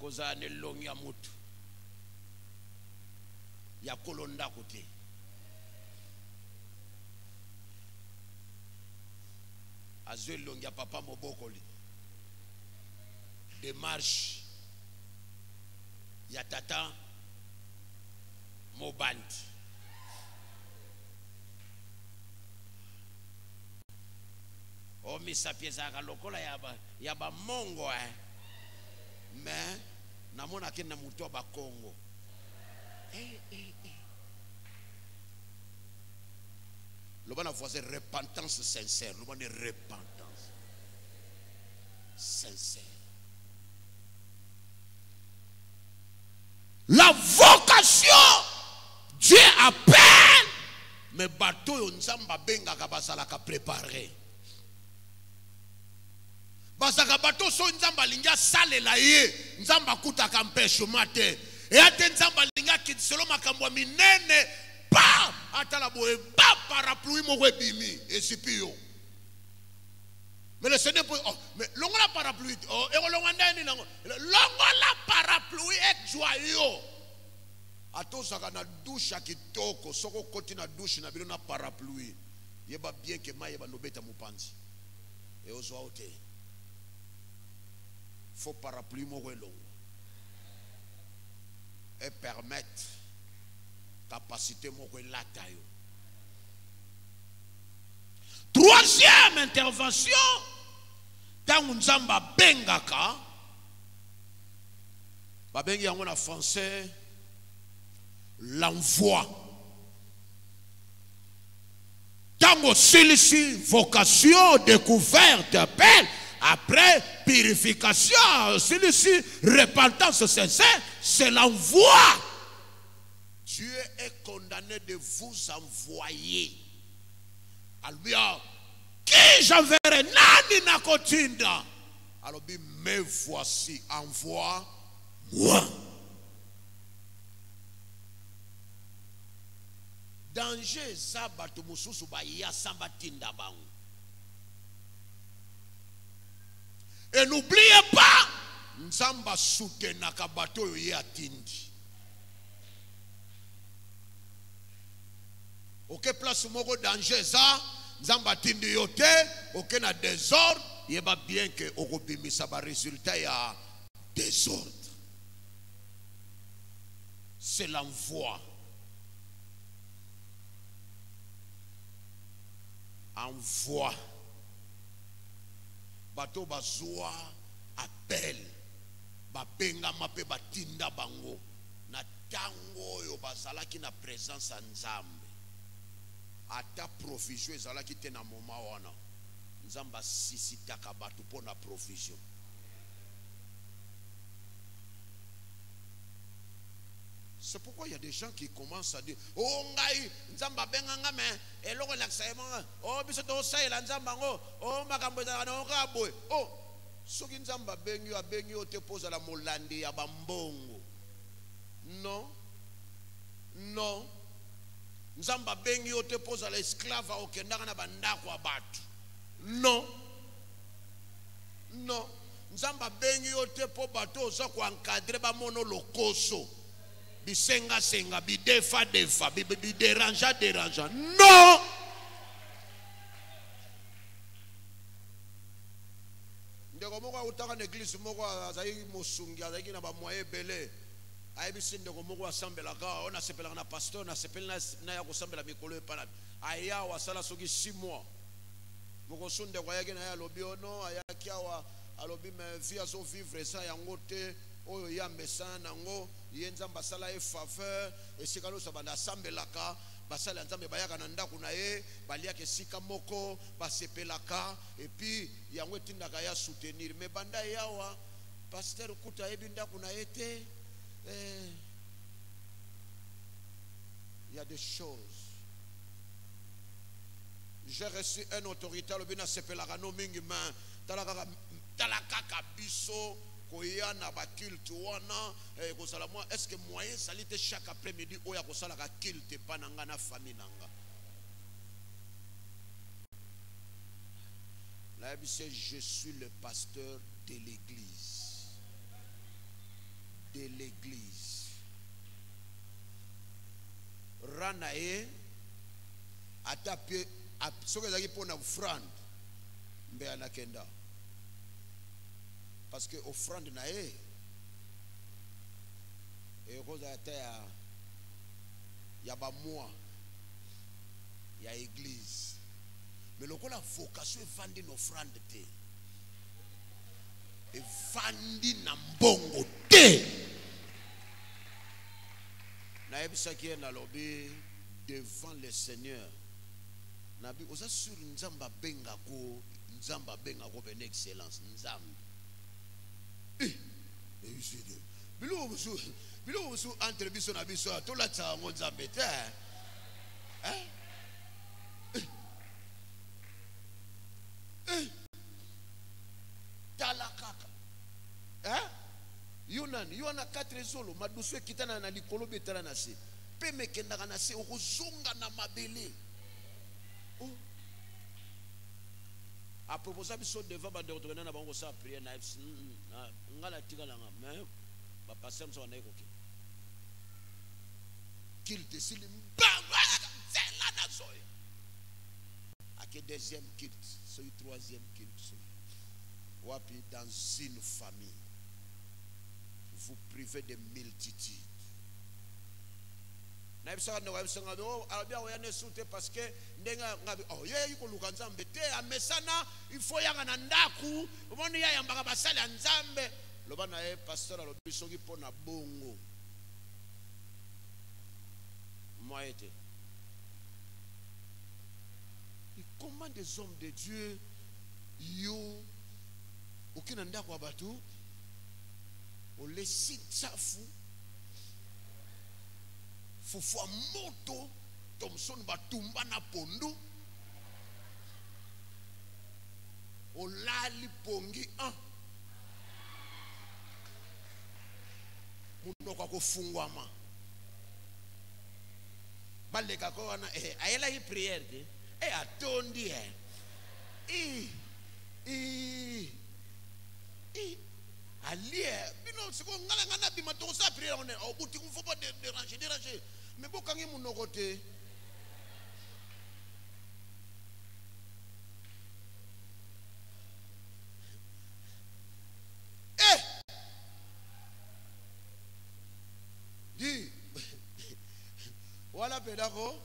S1: koza ne longi ya mutu ya kolonda kote azwe longi ya papa mobokoli démarche ya tata mobandi o misapieza kalokola ya ba mongo mais namona kena muto ba Congo le bon voisin repentance sincère, le bon repentance sincère. La vocation, Dieu appelle, mais bateau yon nzamba benga kabasala ka préparer. Basaka bateau so nzamba linga sale la ye, nzamba kuta kampesho mate. Et ate nzamba linga ki selo makambo minene, pa atala boe pa parapluie mo webimi esipio. Mais le Seigneur peut mais longo la parapluie oh et longo ndani nango longo la parapluie et joyeux atozaka na douche kitoko soko koti na douche na bilo na parapluie yeba bien que maye ba nobeta mupanzi et ozwa ote faut parapluie mo longo et permettre capacité mo lata yo. Troisième intervention, tant nzamba bengaka, babengi yango na français l'envoi. Tant celui-ci vocation découverte appel après purification, celui-ci repentance sincère, c'est l'envoi. Dieu est condamné de vous envoyer. Alubia, qui j'enverrai nani na kotinda. Alors me voici, envoie-moi. Danger sabatu mususu ba ya samba tinda bangu. Et n'oubliez pas, nzamba soutenaka bato yo ye atindi. Ok, place moko danger ça, nzamba tindi yote, ok na désordre, yeba bien que okobimisa ba résultat ya désordre. C'est l'envoi. Envoi. Bato bazwa appel. Babenga mape batinda bango. Na tango yo bazalaki na présence en Nzambe. Ata provision ezalaki te na moment wana nzamba sisitaka batu pona provision. C'est pourquoi il y a des gens qui commencent à dire oh ngai nzamba benganga me eloko lakisa emonga oh biso to saela nzamba ngo oh makambo ezalaka na okaboy oh soki nzamba bengi o te posa la molandi ya bambongo non non. Nzamba bengi o te posa la esclave au kendaka na bandako abatu. Non. Non. nzamba bengi yote po bato oza ko encadrer ba mono lokoso bisenga senga bidefa defa dérangeant non. Ndeko moko utaka na église moko azali mosungi azali na ba moyen belé ayebisi ndeko moko asambelaka on asepelaka na pasteur na sepeli na ya kosambela mikolo epana aya wasala soki 6 mois moko sunde kwa yake na ya lobi ono ayaki awa alobi me vie azo vivre ça yango te oyo ya mesana nango yenza mbasala e faveur esika loso banda asambelaka basala nzambe bayaka na ndako na ye baliaka esika moko basepelaka et puis yango etindaka ya soutenir mais banda yawa pasteur kuta yebi ndako na ye te. Il y a des choses. J'ai reçu une autorité le bina sepelaka no mingi man talaka biso koya na ba culte wana ko sala moi est-ce que moyen salite chaque après-midi oya ko sala ka culte pananga na famille nanga la Bible dit je suis le pasteur de l'église. De l'église. Ranae atapé soki ezaki mpona offrande mbe anakenda parce que offrande na ye ekoza ata ya bamoi ya église mais lokola vocation evandi na offrande te evandi na mbongo te na yebisaki ye na lobi devant le Seigneur nabi oza sur nzamba bengako bene excellence nzambe bilo musu entre biso na biso tolatsa ngo nzambe te talakaka yona 4 zolo madusu ekitana na likolo betala na se pe mekendaka na se okozonga na mabele a proposa biso devant bande retourner na bango sa prière na ngala tingala nga mais ba passer mso na ekoke kilte silim zela na soya ake deuxième kilte soy troisième kilte soy wapi dans une famille vous privez de multitudes. Na bisaka no wabisanga do alabia oyane sute parce que ndenga ngabi ye yuko lukanzambe te amesana il faut yanga na ndaku omoni ya yambaka basali ya nzambe loba na ye pasteur alobi soki pona bongo moi été. Et comment des hommes de Dieu yo aucun ndako wa batu o lesi chafu fufua moto Thomson batumba na pondu o lali pongi munoko kufungwama baleka ko wana ayela hi prière de atondi allié bino siko ngala ngana bima to sa prière on au bout il faut pas déranger mais bokangi munoko te dis voilà pédago.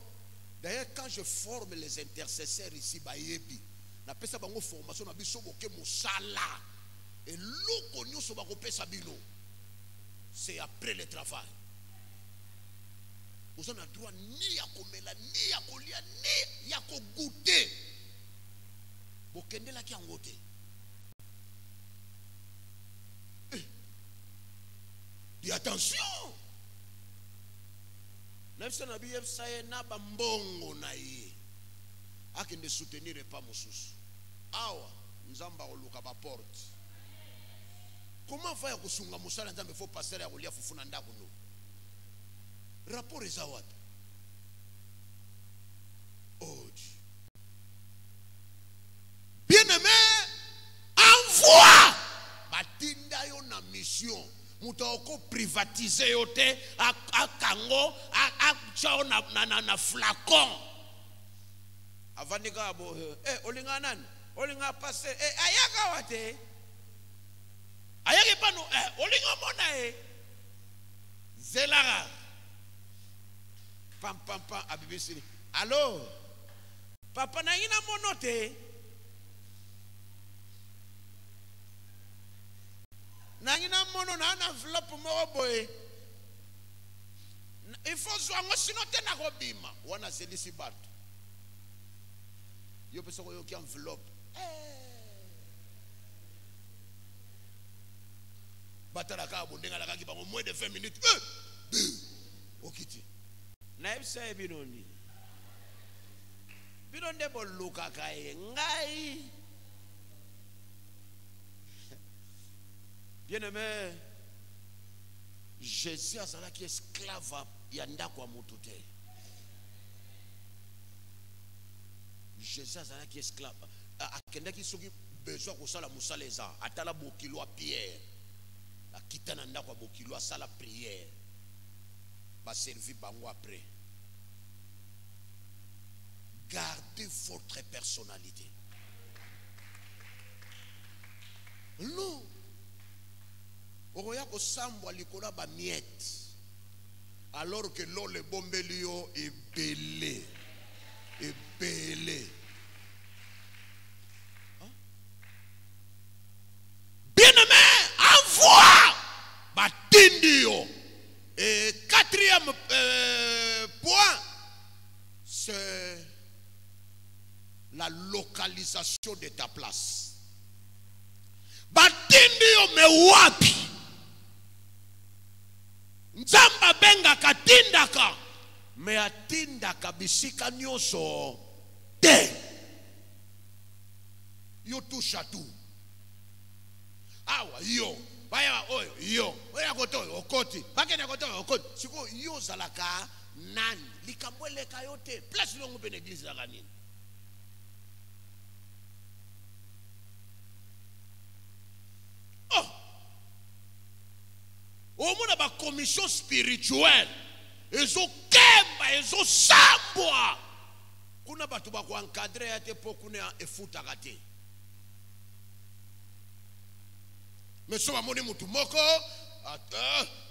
S1: D'ailleurs quand je forme les intercesseurs ici bayebi na pesa bango formation na biso boke mosala et loko nyoso ba kopesa bino c'est après le travail. Vous avez droit ni à komela ni à kolia ni à ko goûter. Bokende la ki angote. Dis attention. Nefsa na biye saye na bambongo na ye. Akende soutenir pas mosusu. Awa nzamba oluka ba porte. Comment va kusunga musala nzambe faut passer ya kolia fufuna ndako no. Rapport ezawat. Oh Dieu. Bien-aimé, envoie. Ba na mission muto oko privatiser yote akango chao na flacon avandika bo olinga nani olinga passer ayaka wate ayaki pano olinga mona zelara pam abibisini allo papa na ina monote nangina mono na enveloppe mo boy il faut zwango sino tena ko bima wana selisi bato yo pesa ko yo ki enveloppe batala ka bondenga la ka ki bango moins de 20 minutes okiti na ebisa binoni binonde boluka kae ngai. Bien-aimé, Jésus a zala qui esclave yanda kwa mutute. Jésus a zala qui esclave. Akende ki soki besoin ko sala musaleza, atala bokilo a Pierre. La kitana nda kwa bokilo a sala prière. Ba servi bango après. Gardez votre personnalité. Non. Oya ko sambwa likola ba miette alors que l'eau le bombelio est belé bien-aimé envoie batindio. Et quatrième point, c'est la localisation de ta place. Batindio me wapi nzamba benga katindaka me atindaka bisika nyoso te yo touche tout awa yo baya oyo yo oya koto okoti bakena koto okoti siko yo zalaka nani likambweleka yote place longo pe l'église la kanini au monde ba commission spirituelle ezo kemba ezo sambwa kuna batu ba ko encadrer ate pokuna efuta kate mais so ba moni mutu moko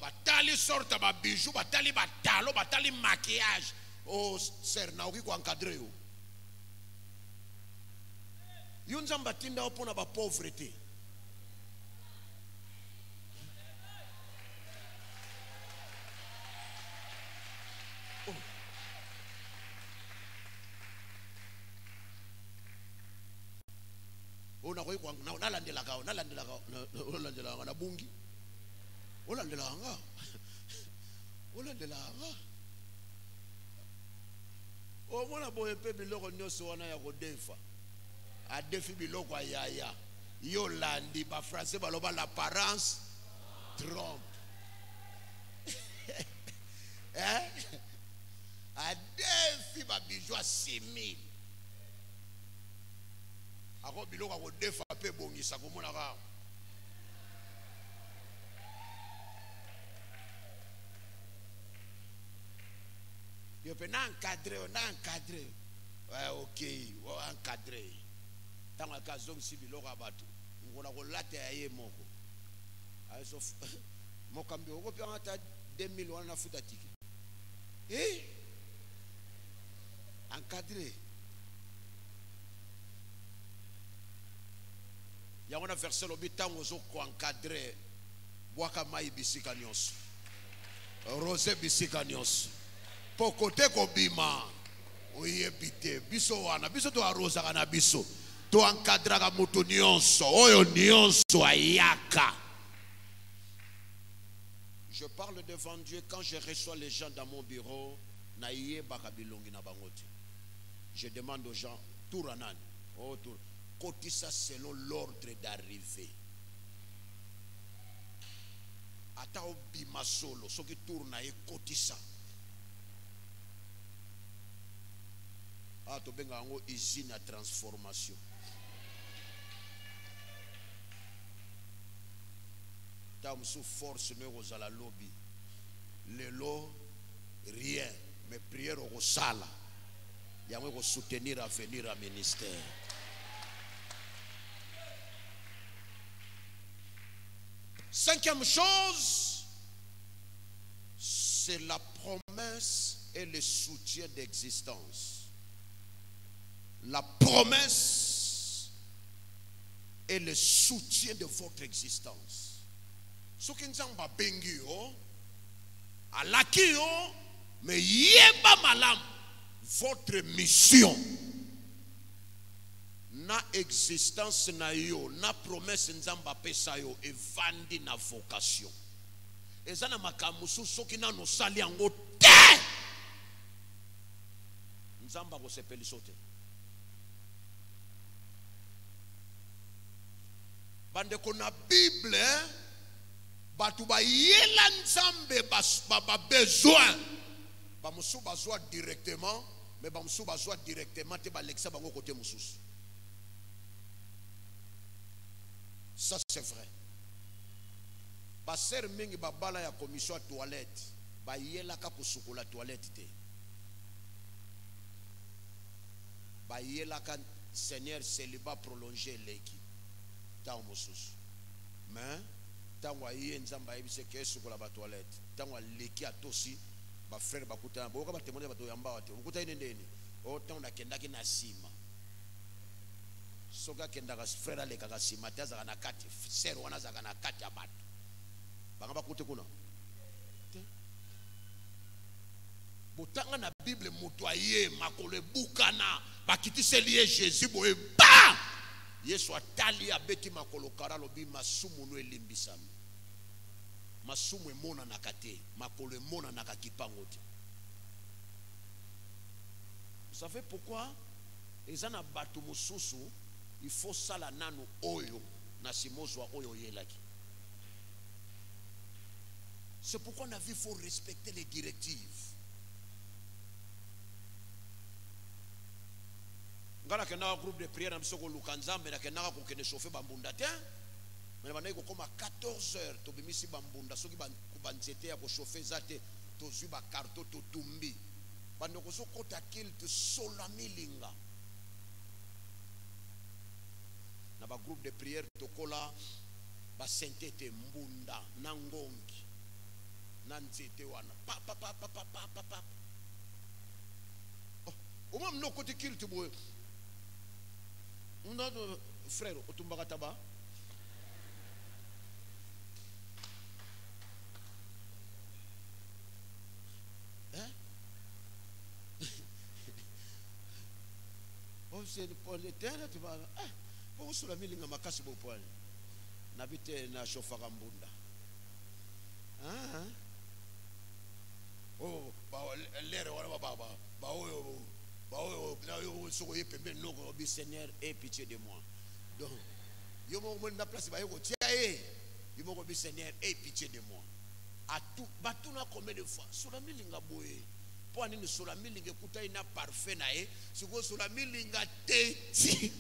S1: batali sorta ba bijou batali batalo batali maquillage oh ser na oki ko encadrer yo yunzamba tinda opona ba pauvreté. Ona koyi kwa nalandela ka na bungi olandela o mona boye pe biloko nyoso wana ya kodefa adefi biloko ayaya yo landi ba français baloba l'apparence trompe adefi ba bijou a 6000 ako biloko ko defa pe bongisa ko mona ka yo pe na encadrer ok o encadrer tanga ka zong si biloko abatu ngona ko late aye moko aso mokambi oko pe ata 2000 wana futa tiki encadrer. Il y a un verset l'habitant aux eaux encadré boaka mai bisika nyos rosé bisika nyos pokote kobima oyebite biso wana biso to arosa kana biso to encadra ka moto nyonso oyo nyonso ayaka. Je parle devant Dieu quand je reçois les gens dans mon bureau na yebaka bilongi na bangoti. Je demande aux gens touranani oh tour kotisa selon l'ordre d'arrivée. Ata obima solo soki tourna e kotisa. To benga ngo usine à transformation. tant sous force nous à la lobby. Le lot, rien. Mais prière au sala. Il y a un soutenir à venir à ministère. Cinquième chose, c'est la promesse et le soutien d'existence. La promesse et le soutien de votre existence. Ce qui nous a bengi à l'aki mais yeba malam votre mission na existence na yo na promesse nzamba pesa yo evandi na vocation ezana makamusu soki na no sali yango te nzamba ko sepeli sote bande ko na bible batu ba yela nzambe ba besoin ba musu bazwa directement mais ba musu bazwa directement te ba lexa bango côté mususu. Ça c'est vrai. Passer mingi babala ya commission à toilette, ba yela ka ko la toilette te. Ba yela ka Seigneur célibat prolongé leki. Tant mosusu. Mais tant wa yé nzamba yebise ke sukola ba toilette. Tant wa leki atosi ba frère ba kutana boka ba témoigner ba to yamba wate. Ukuta ine ndeni. O tant na kendaki na sima. Soga kendaka frère aleka ka sima taza na kati sero wana za na kati ya bato. Banga ba kote kuna. Botanga na Bible motoye makole bukana bakitise lié Jésus boye ba Yesu atali abeti makolo kara lobi masumu no elimbisami. Masumu emona nakate makolo emona nakakipango te. Vous savez pourquoi ezana bato mususu il faut sala nanu oyo na simozwa oyo yelaki. C'est pourquoi on a vu il faut respecter les directives. Ngala kena groupe de prière na msoko lukanzambe na kena ko kene chauffer bambunda te. Mais bana ko koma 14h to bimisi bambunda soki banzete ya ko chauffer zate to zuba karto to tumbi. Bando ko sokota kil to solamilinga. Na ba groupe de prière tokola ba sentete mbunda na ngongi na nzete wana pa pa pa pa pa pa pa. Oh même no côté kill to boy on a frère otumbaka taba hein oh c'est pour le terre tu vas pour sur la milinga makasi bo poil na bite na chauffeur mbunda ah oh ba l'air wana ba oyo ba oyo na yo soko yepembe noko bi Seigneur aie pitié de moi donc yo mo na place ba yo tia yo mo bi Seigneur aie pitié de moi à tout batuna combien de fois sur la milinga boye po ani sur la milinga kuta ina parfait na siko sur la milinga teti.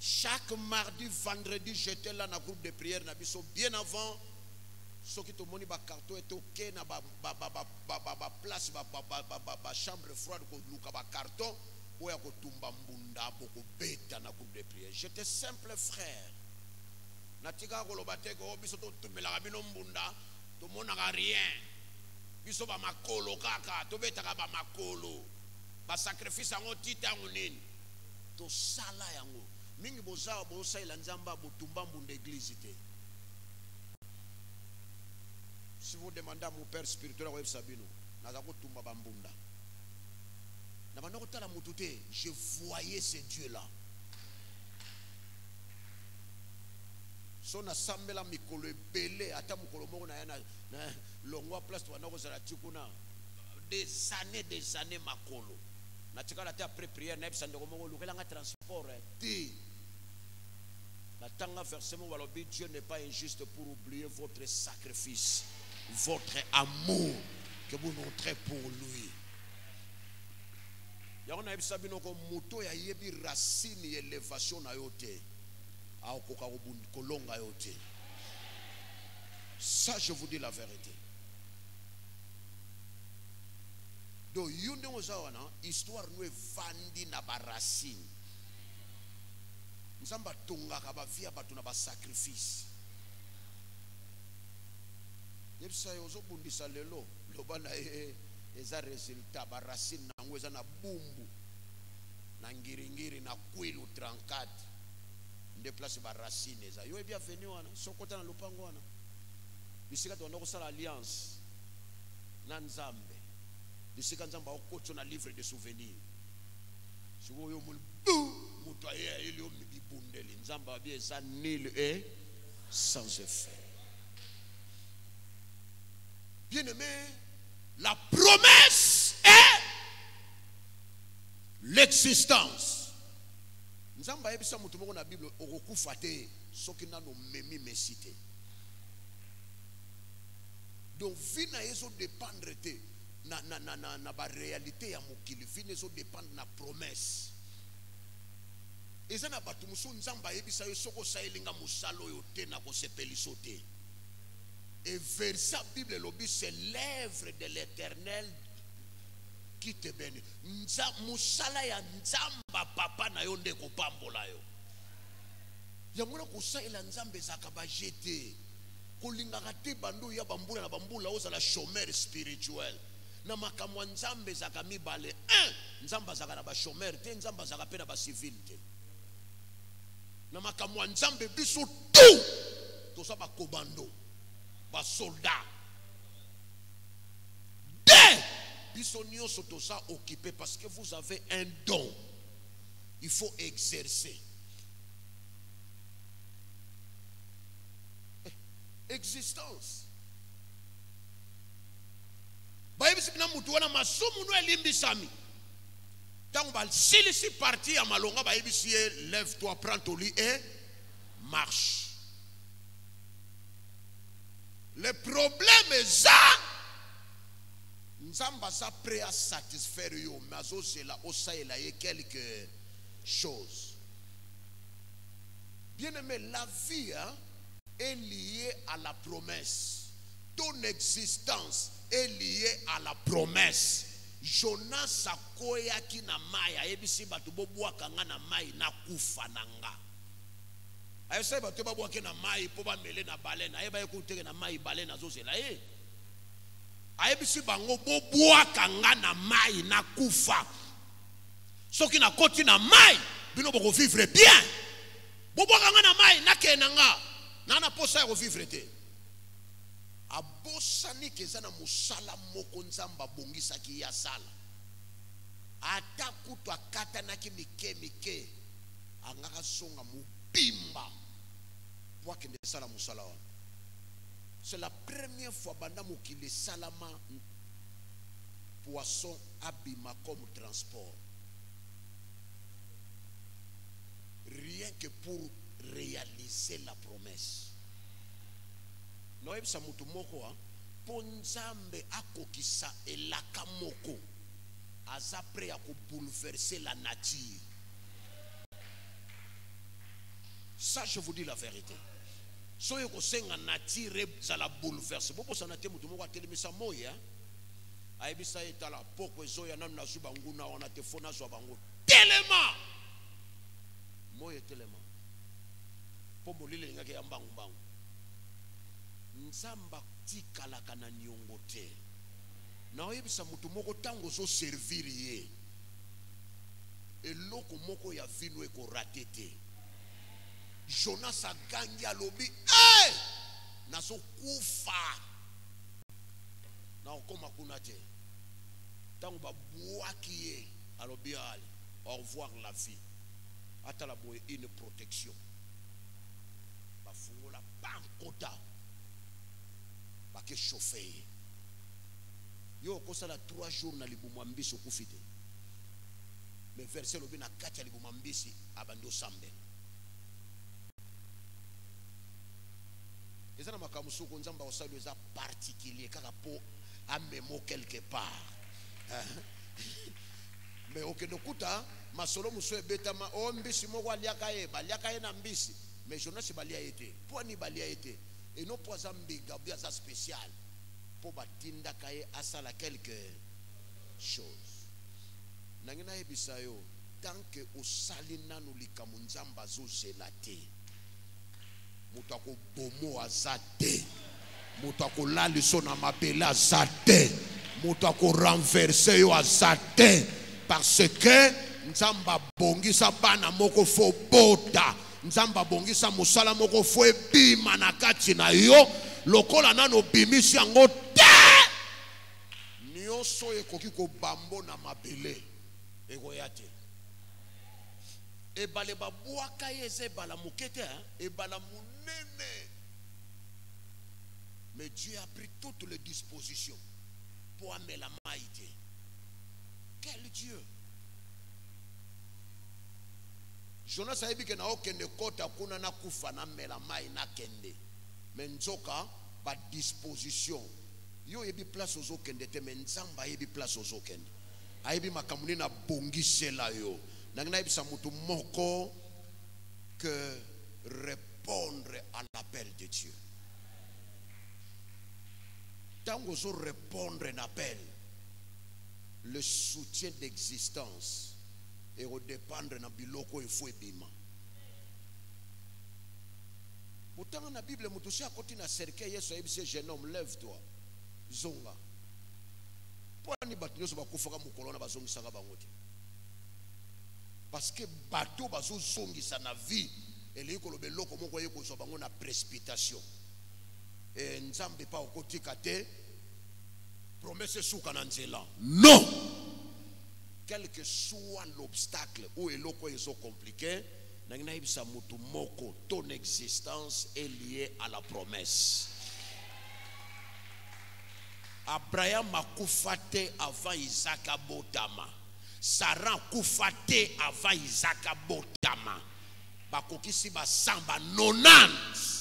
S1: Chaque mardi, vendredi, j'étais là dans le groupe de prière. Bien avant, ceux qui te moni ba carton était ok na ba place ba chambre froide ko luka ba carton ou ya ko tumba mbunda boko beta na groupe de prière. J'étais simple frère. Natika ko lobate ko biso to tumela bino mbunda to mona ga rien. Biso ba makolo kaka to beta ka ba makolo. Ba sacrifice ngo tita ngunini. To sala yango. Mingi boza bosa ila nzamba botumba mbunda église te. Si vous demandez à mon père spirituel à Sabino, nazako tumba bambunda. Na banoko tala mutute, je voyais ce Dieu là. Sona sambela mikolo ebele ata mukolo moko na yana na longwa place to banoko zala tikuna des années makolo. Na tikala te après prière na ebisa ndeko moko lukelanga transport ti. La tanga versement walobi Dieu n'est pas injuste pour oublier votre sacrifice, votre amour que vous montrez pour lui. Ya on a ebisa bino ko moto ya yebi racine élévation na yote. aokoka kolonga yo te. Ça, je vous dis la vérité. Donc, yunde ozawana, histoire nous vandi na barasine. Nzamba tonga kaba via batu na ba sacrifice. Yebisa yozo bundisa lelo, loba na eza resultat barasine na ngweza na bumbu. Na ngiringiri na kwilu 34. Nde place barasine eza. Yo ebia venu wana, sokota na lupango wana. Bisika to ndoko sala alliance na Nzambe. Bisika Nzamba okoto na livre de souvenirs. Siko yo mutu aye ili omibibundeli. Nzamba bie za nil et sans effet. Bien-aimé, la promesse est l'existence. Nzamba ebisa mutu moko na Bible okokufa te soki nano memi mesite. Donc, vie na yeso dépendre te na ba réalité ya mokili, vie na yeso dépendre na promesse. Eza na batu musu Nzamba yebisa yo soko saelinga musalo yo te na kosepeliso te. Et verset Bible lobi, c'est l'œuvre de l'Éternel qui te bénit. Musala ya Nzamba papa na yo nde kopambola yo. Ya mwana kosaela Nzambe zakaba jete. Kolingakate bando ya bambula na bambula oza la chômeur spirituel. Na makamwa Nzambe zaka mibale. Nzamba zaka na ba chômeur te, Nzamba zaka pe na ba civil te. Na makamwa Nzambe biso tout. Tosa ba komando, ba soldat. Biso nyonso tosa occupé parce que vous avez un don. Il faut exercer. Existence. Baibisi na mutu wana masumu no elimbisami. Tango bal silisi parti ya malonga baibisi lève-toi, prends ton lit et marche. Le problème est ça. Nzamba sa prêt à satisfaire yo, mais azozela osaela ye quelque chose. Bien-aimé, la vie est liée à la promesse. Ton existence est liée à la promesse. Jonas sakoya ki na maya ebisi batu bobwaka nga na mai na kufa nanga. Ayesa batu babwaka na mai po ba mele na baleine, ayeba ekuteke na mai baleine azozela ayebisi bango bobwaka nga na mai na kufa. Soki na koti na mai bino boko vivre bien. Bobwaka nga na mai na kenanga. Nana posa ya vivre te. Abosani kezana musala moko Nzamba bongisa ki ya sala. Ata kutu akata naki mike angaka songa mubimba pour que sala musala wana. C'est la première fois banda mokili salama poisson abima comme transport. Rien que pour réaliser la promesse. Noebisa mutu moko po Nzambe akokisa elaka moko aza prêt à bouleverser la nature. Ça, je vous dis la vérité. Soyo kosenga nature za bouleverse. Bobo sanate mutu moko atelemisa moya. Aibisa etala poko ezoya nanu na zuba nguna wana tefona zwa bango. Telema. Moya telema. Po molile ngake ya mbangu mbangu. Nzamba tikalaka na niongo te. Na oyebisa mutu moko tango zo servir ye. Eloko moko ya vino eko rate te. Jonas agangi alobi naso kufa na okoma kuna te. Tango babwaki ye alobi ale au revoir la vie. Atala boye une protection. Bafungola pankota. Bake chauffer. Yo kosala 3 jours na libumwa mbisi okufite. Mais verset lobi na kati ya libumwa mbisi abando sambe. Ezana makamusuko Nzamba osali eza particulier kaka po amemo quelque part. Mais okende kuta masolo muso ebetama o mbisi moko aliaka ye na mbisi Mais Jonas balia été. Pour ni balia été. Et non pas ambiga bien ça spécial. Pour batinda kaye asala quelque chose. Nangina ebisayo tant que osalina no likamunzamba zo gelate. Mutako bomo azate. Mutako laliso na mabela azate. Mutako renverser yo azate. Parce que nzamba bongisa bana moko fo bota. Nzamba bongisa musala moko fo ebima na kati na yo. Lokola nano bimisi yango te. Nyoso ekoki ko bambo na mabele. Ego yate. Ebale babuaka yeze bala mukete ebala munene. Mais Dieu a pris toutes les dispositions pour amener la maïté. Quel Dieu? Jonas a dit que na okende kota kuna na kufa na mela mai na kende. Mais nzoka ba disposition. Yo yebi place aux okende te mais nzamba yebi place aux okende. Ayebi makamuni na bongisela yo. Nangina yebi sa mutu moko que répondre à l'appel de Dieu. Tango zo répondre à l'appel, le soutien d'existence et redépendre na biloko il faut ebima. Pourtant dans la Bible mutusi akoti na cercueil Yesu ayebise jeune homme lève-toi zonga. Pour ni batu nyoso bakufaka mukolo na bazongisaka bango te. Parce que bateau bazo zongisa na vie ele ikolobe loko moko yeko zo bango na précipitation. Et nzambe pa okotika te promesse souka na nzela. Non. Quel que soit l'obstacle ou eloko ezo compliqué, nangina ibisa mutu moko ton existence est liée à la promesse. Abraham a kufate avant Isaac abotama. Sarah kufate avant Isaac abotama. Bakokisi basamba 90.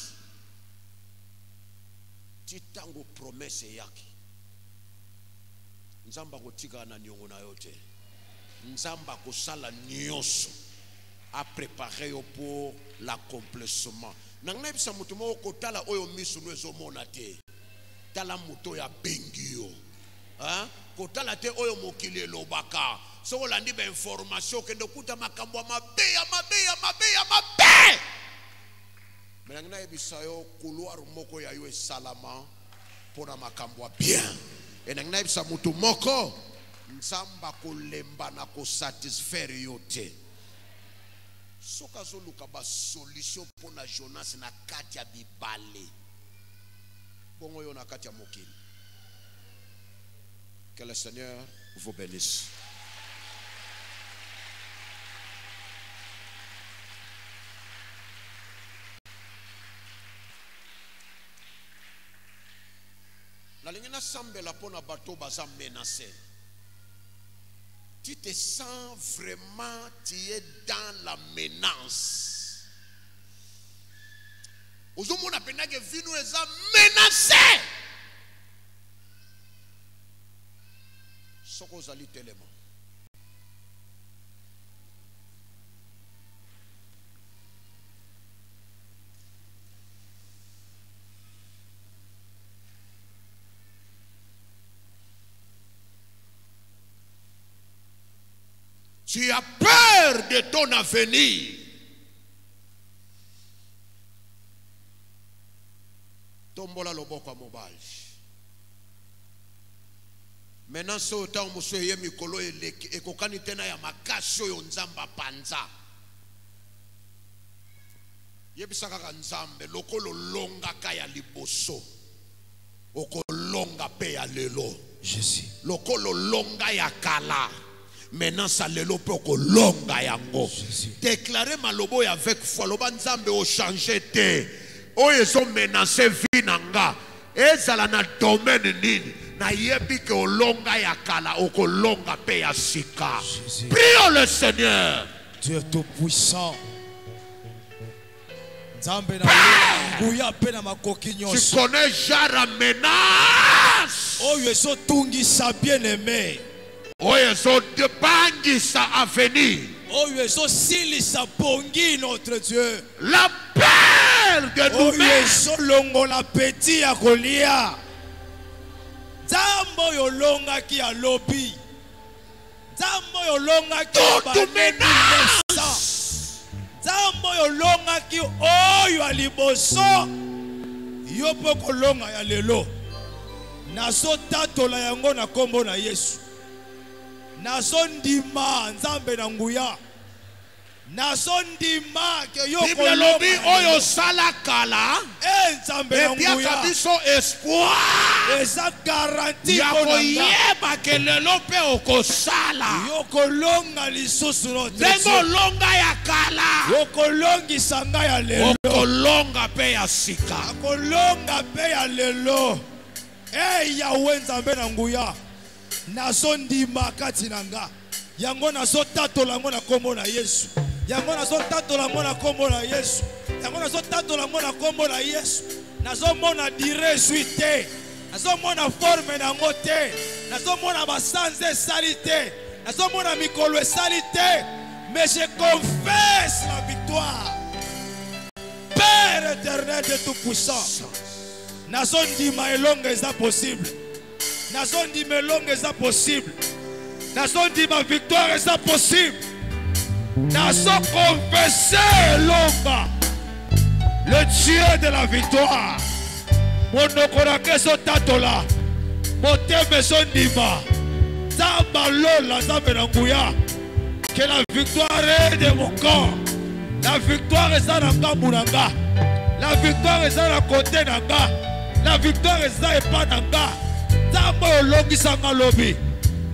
S1: Titango promesse yaki. Nzamba kotika na nyongo na yote. Nzamba kosala nyonso a préparé pour l'accomplissement. Nangna bisa mutu moko kotala oyo misu no ezomona te. Tala muto ya bengio. Hein? Kotala te oyo mokili lobaka. So olandi ba information kende kuta makambo mabe. Menangna ebisa yo couloir moko ya yo salama pona makambo bien. Et nangna ebisa mutu moko nzamba kolemba na ko satisfaire yo te. Soka zo luka ba solution pona Jonas na kati ya bibale. Bongo yo na kati ya mokili. Que le Seigneur vous bénisse. La ligne semble la pona bateau baza menacé. Tu te sens vraiment, tu es dans la menace. Aujourd'hui, on a peine que vie nous est menacé. Ce qu'on a dit tellement. Tu as peur de ton avenir. Tombola loboko a mobile. Maintenant, ce temps où monsieur yé mikolo et kokani tena ya makasho yo nzamba panza. Yebisaka ka nzambe lokolo longa kaya liboso. Oko longa pe ya lelo.
S2: Jésus.
S1: Lokolo longa ya kala. Maintenant ça lelo poko longa yango. Déclarer malobo avec foi loba nzambe o changer te. O yeso menacer vie nanga. Ezala na domaine nini. Na yebi ke o longa ya kala oko longa pe ya sika. Prions le Seigneur.
S2: Dieu tout puissant. Nzambe na nguya pe na makoki nyonso.
S1: Tu connais jara menace.
S2: O yeso tungi sa bien-aimé.
S1: Oyo so de bangi sa avenir.
S2: Oyo ezo silisa pongi notre Dieu.
S1: La peur de
S2: Oyo
S1: nous-mêmes.
S2: ezo longola peti ya kolia. Nzambo yo longa ki ya lobi. Nzambo yo longa ki
S1: Toute menace.
S2: Nzambo yo longa ki oyo aliboso. Yo poko longa ya lelo. Nazo tatola yango na kombo na Yesu. Nazo ndima nzambe na nguya. Nazo ndima ke yo
S1: Bible lobi oyo sala kala.
S2: nzambe na
S1: Ebia
S2: nguya.
S1: kabiso espoir.
S2: Eza garanti
S1: Ya
S2: konanga.
S1: koyeba ke lelo pe okosala.
S2: Yo kolonga lisusu notre
S1: Dengo
S2: Dieu.
S1: longa ya kala.
S2: Yo kolongisa ngai ya lelo.
S1: Okolonga pe ya sika.
S2: Kolonga pe ya lelo. Yawe nzambe na nguya. Nazo ndima kati na nga. Yango nazo tatola yango na kombo na Yesu. Yango nazo tatola yango na kombo na Yesu. Yango nazo tatola yango na kombo na Yesu. Nazo mona dire suite. Nazo mona forme na ngo te. Nazo mona basanze salite. Nazo mona mikolo salite. Mais je confesse la victoire. Père éternel de tout puissant. Nazo ndima elonga eza possible. Nazo ndima elonga eza possible. Nazo ndima victoire eza possible. Nazo confesser longa. Le Dieu de la victoire. Monoko na keso tatola. Moteme so ndima. Zamba lola zambe na nguya. Que la victoire est de mon corps. La victoire est na ngambu na nga. La victoire est na côté na nga. La victoire est na epa na nga. Nzambe olongisa nga lobi.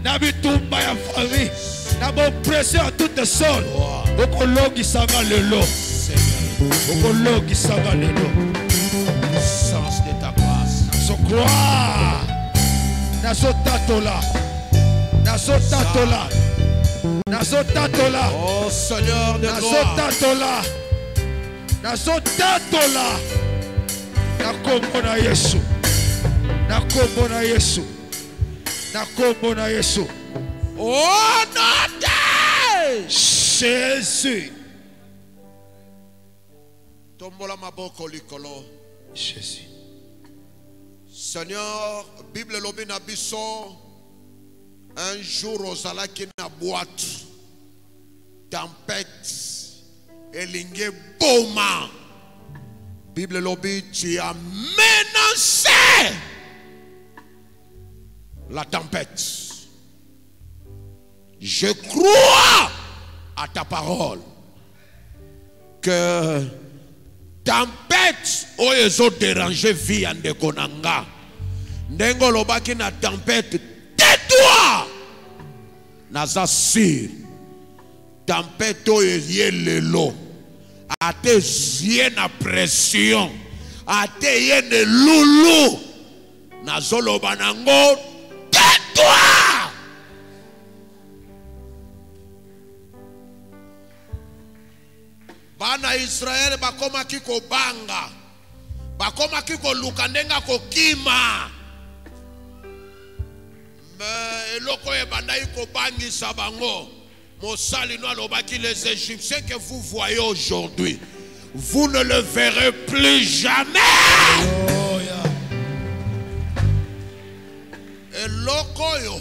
S2: Na bitumba ya famille. Na oppression à toutes sortes. Okolongisa nga lelo. Okolongisa nga lelo.
S1: Sens de ta grâce.
S2: So croire. Nazo tatola. Nazo tatola. Nazo tatola.
S1: Oh Seigneur de
S2: Nazo
S1: gloire.
S2: tatola. Nazo tatola. Na kombo na Yesu. Na kombo na Yesu. Na kombo na Yesu.
S1: Oh notre
S2: Jésus.
S1: Tombola maboko likolo.
S2: Jésus.
S1: Seigneur, Bible lobi na biso. Un jour ozalaki na boîte. Tempête. Elinge boma. Bible lobi, tu as menacé la tempête. Je crois à ta parole que tempête oyo déranger vie andeko nanga. Ndengo lobaki na tempête, tais-toi. Naza sûr. Tempête oyo yelelo. Ate yé na pression. Ate yé ne loulou. Nazolo banango. Tais-toi. Bana Israel bakoma kiko banga. Bakoma kiko lukandenga kokima. Mais eloko e bandai ko bangi sabango. Mosali no alobaki les Égyptiens que vous voyez aujourd'hui. Vous ne le verrez plus jamais.
S2: Oh, yeah.
S1: Eloko yo.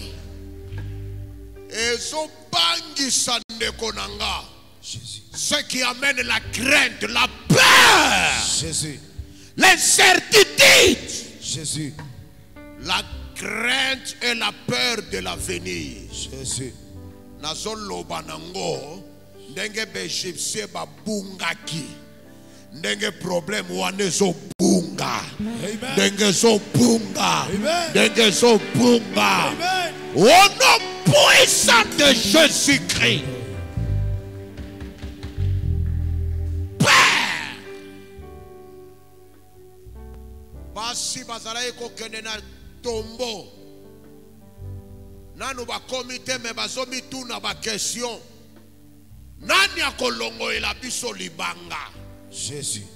S1: Ezo bangi sandeko nanga.
S2: Jésus.
S1: Ce qui amène la crainte, la peur,
S2: Jésus.
S1: l'incertitude.
S2: Jésus.
S1: La crainte et la peur de l'avenir.
S2: Jésus.
S1: Nazolo banango, ndenge b'Égyptien babungaki, ndenge problème wane zo bunga, ndenge zo bunga, ndenge zo bunga.
S2: Amen.
S1: Au nom puissant de Jésus-Christ. Père. Basi bazalaye kokende na tombo. Nanu ba komite me bazomi tu na ba question. Nani akolongo ela biso libanga?
S2: Jésus.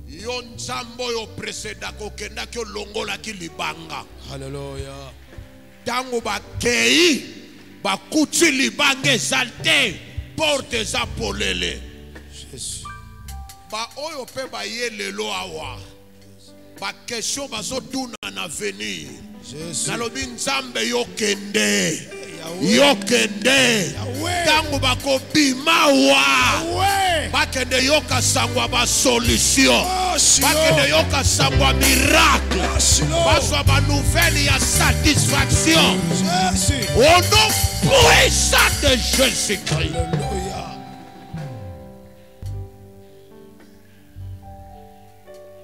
S1: Yo nzambo yo preseda kokenda ki longola ki libanga.
S2: Alléluia.
S1: Tango ba kei bakuti libanga exalte porte eza polele
S2: Jésus.
S1: ba oyo pe ba ye lelo awa ba question bazotuna na venir
S2: Jésus.
S1: nalobi nzambe yokende
S2: Yahweh.
S1: yokende
S2: Yahweh.
S1: tango bakobima wa
S2: Yahweh.
S1: bakende yoka sangwa ba solution
S2: Oh, Shiloh.
S1: bakende yoka sangwa miracle
S2: Oh, Shiloh.
S1: bazwa ba nouvelle ya satisfaction
S2: Jésus.
S1: au nom puissant de Jésus-Christ.
S2: Alléluia.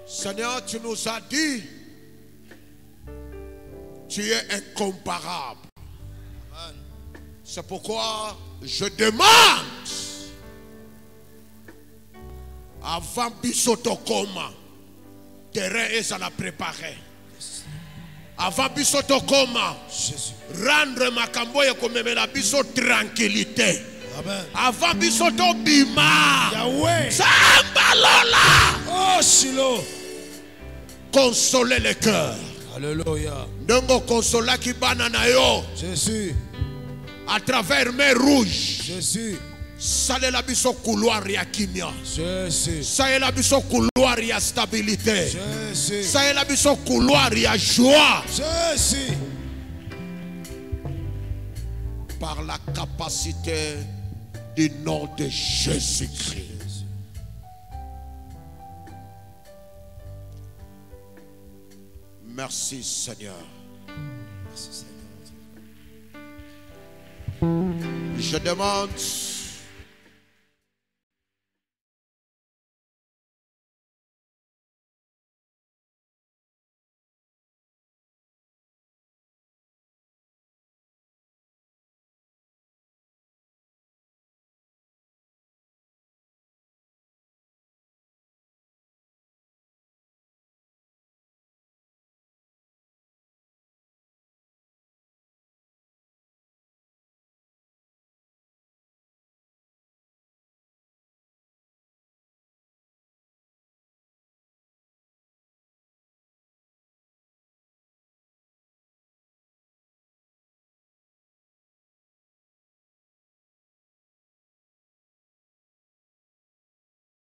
S1: Seigneur, tu nous as dit, tu es incomparable. C'est pourquoi je demande, avant Bissotokoma, terrain est à la préparer. Avant Bissotokoma,
S2: Jésus.
S1: rendre ma camboye comme la biso tranquillité.
S2: Amen.
S1: Avant Bissotobima,
S2: Yahweh.
S1: Sambalola,
S2: Oh, Shiloh.
S1: consoler le cœur.
S2: Alléluia.
S1: Ndongo consola ki banana yo
S2: Jésus.
S1: à travers mer rouge.
S2: Jésus.
S1: Salela biso couloir ya kimia.
S2: Jésus.
S1: Salela biso couloir ya stabilité.
S2: Jésus.
S1: Salela biso couloir ya joie.
S2: Jésus.
S1: Par la capacité du nom de Jésus-Christ. Merci Seigneur.
S2: Merci Seigneur.
S1: Je demande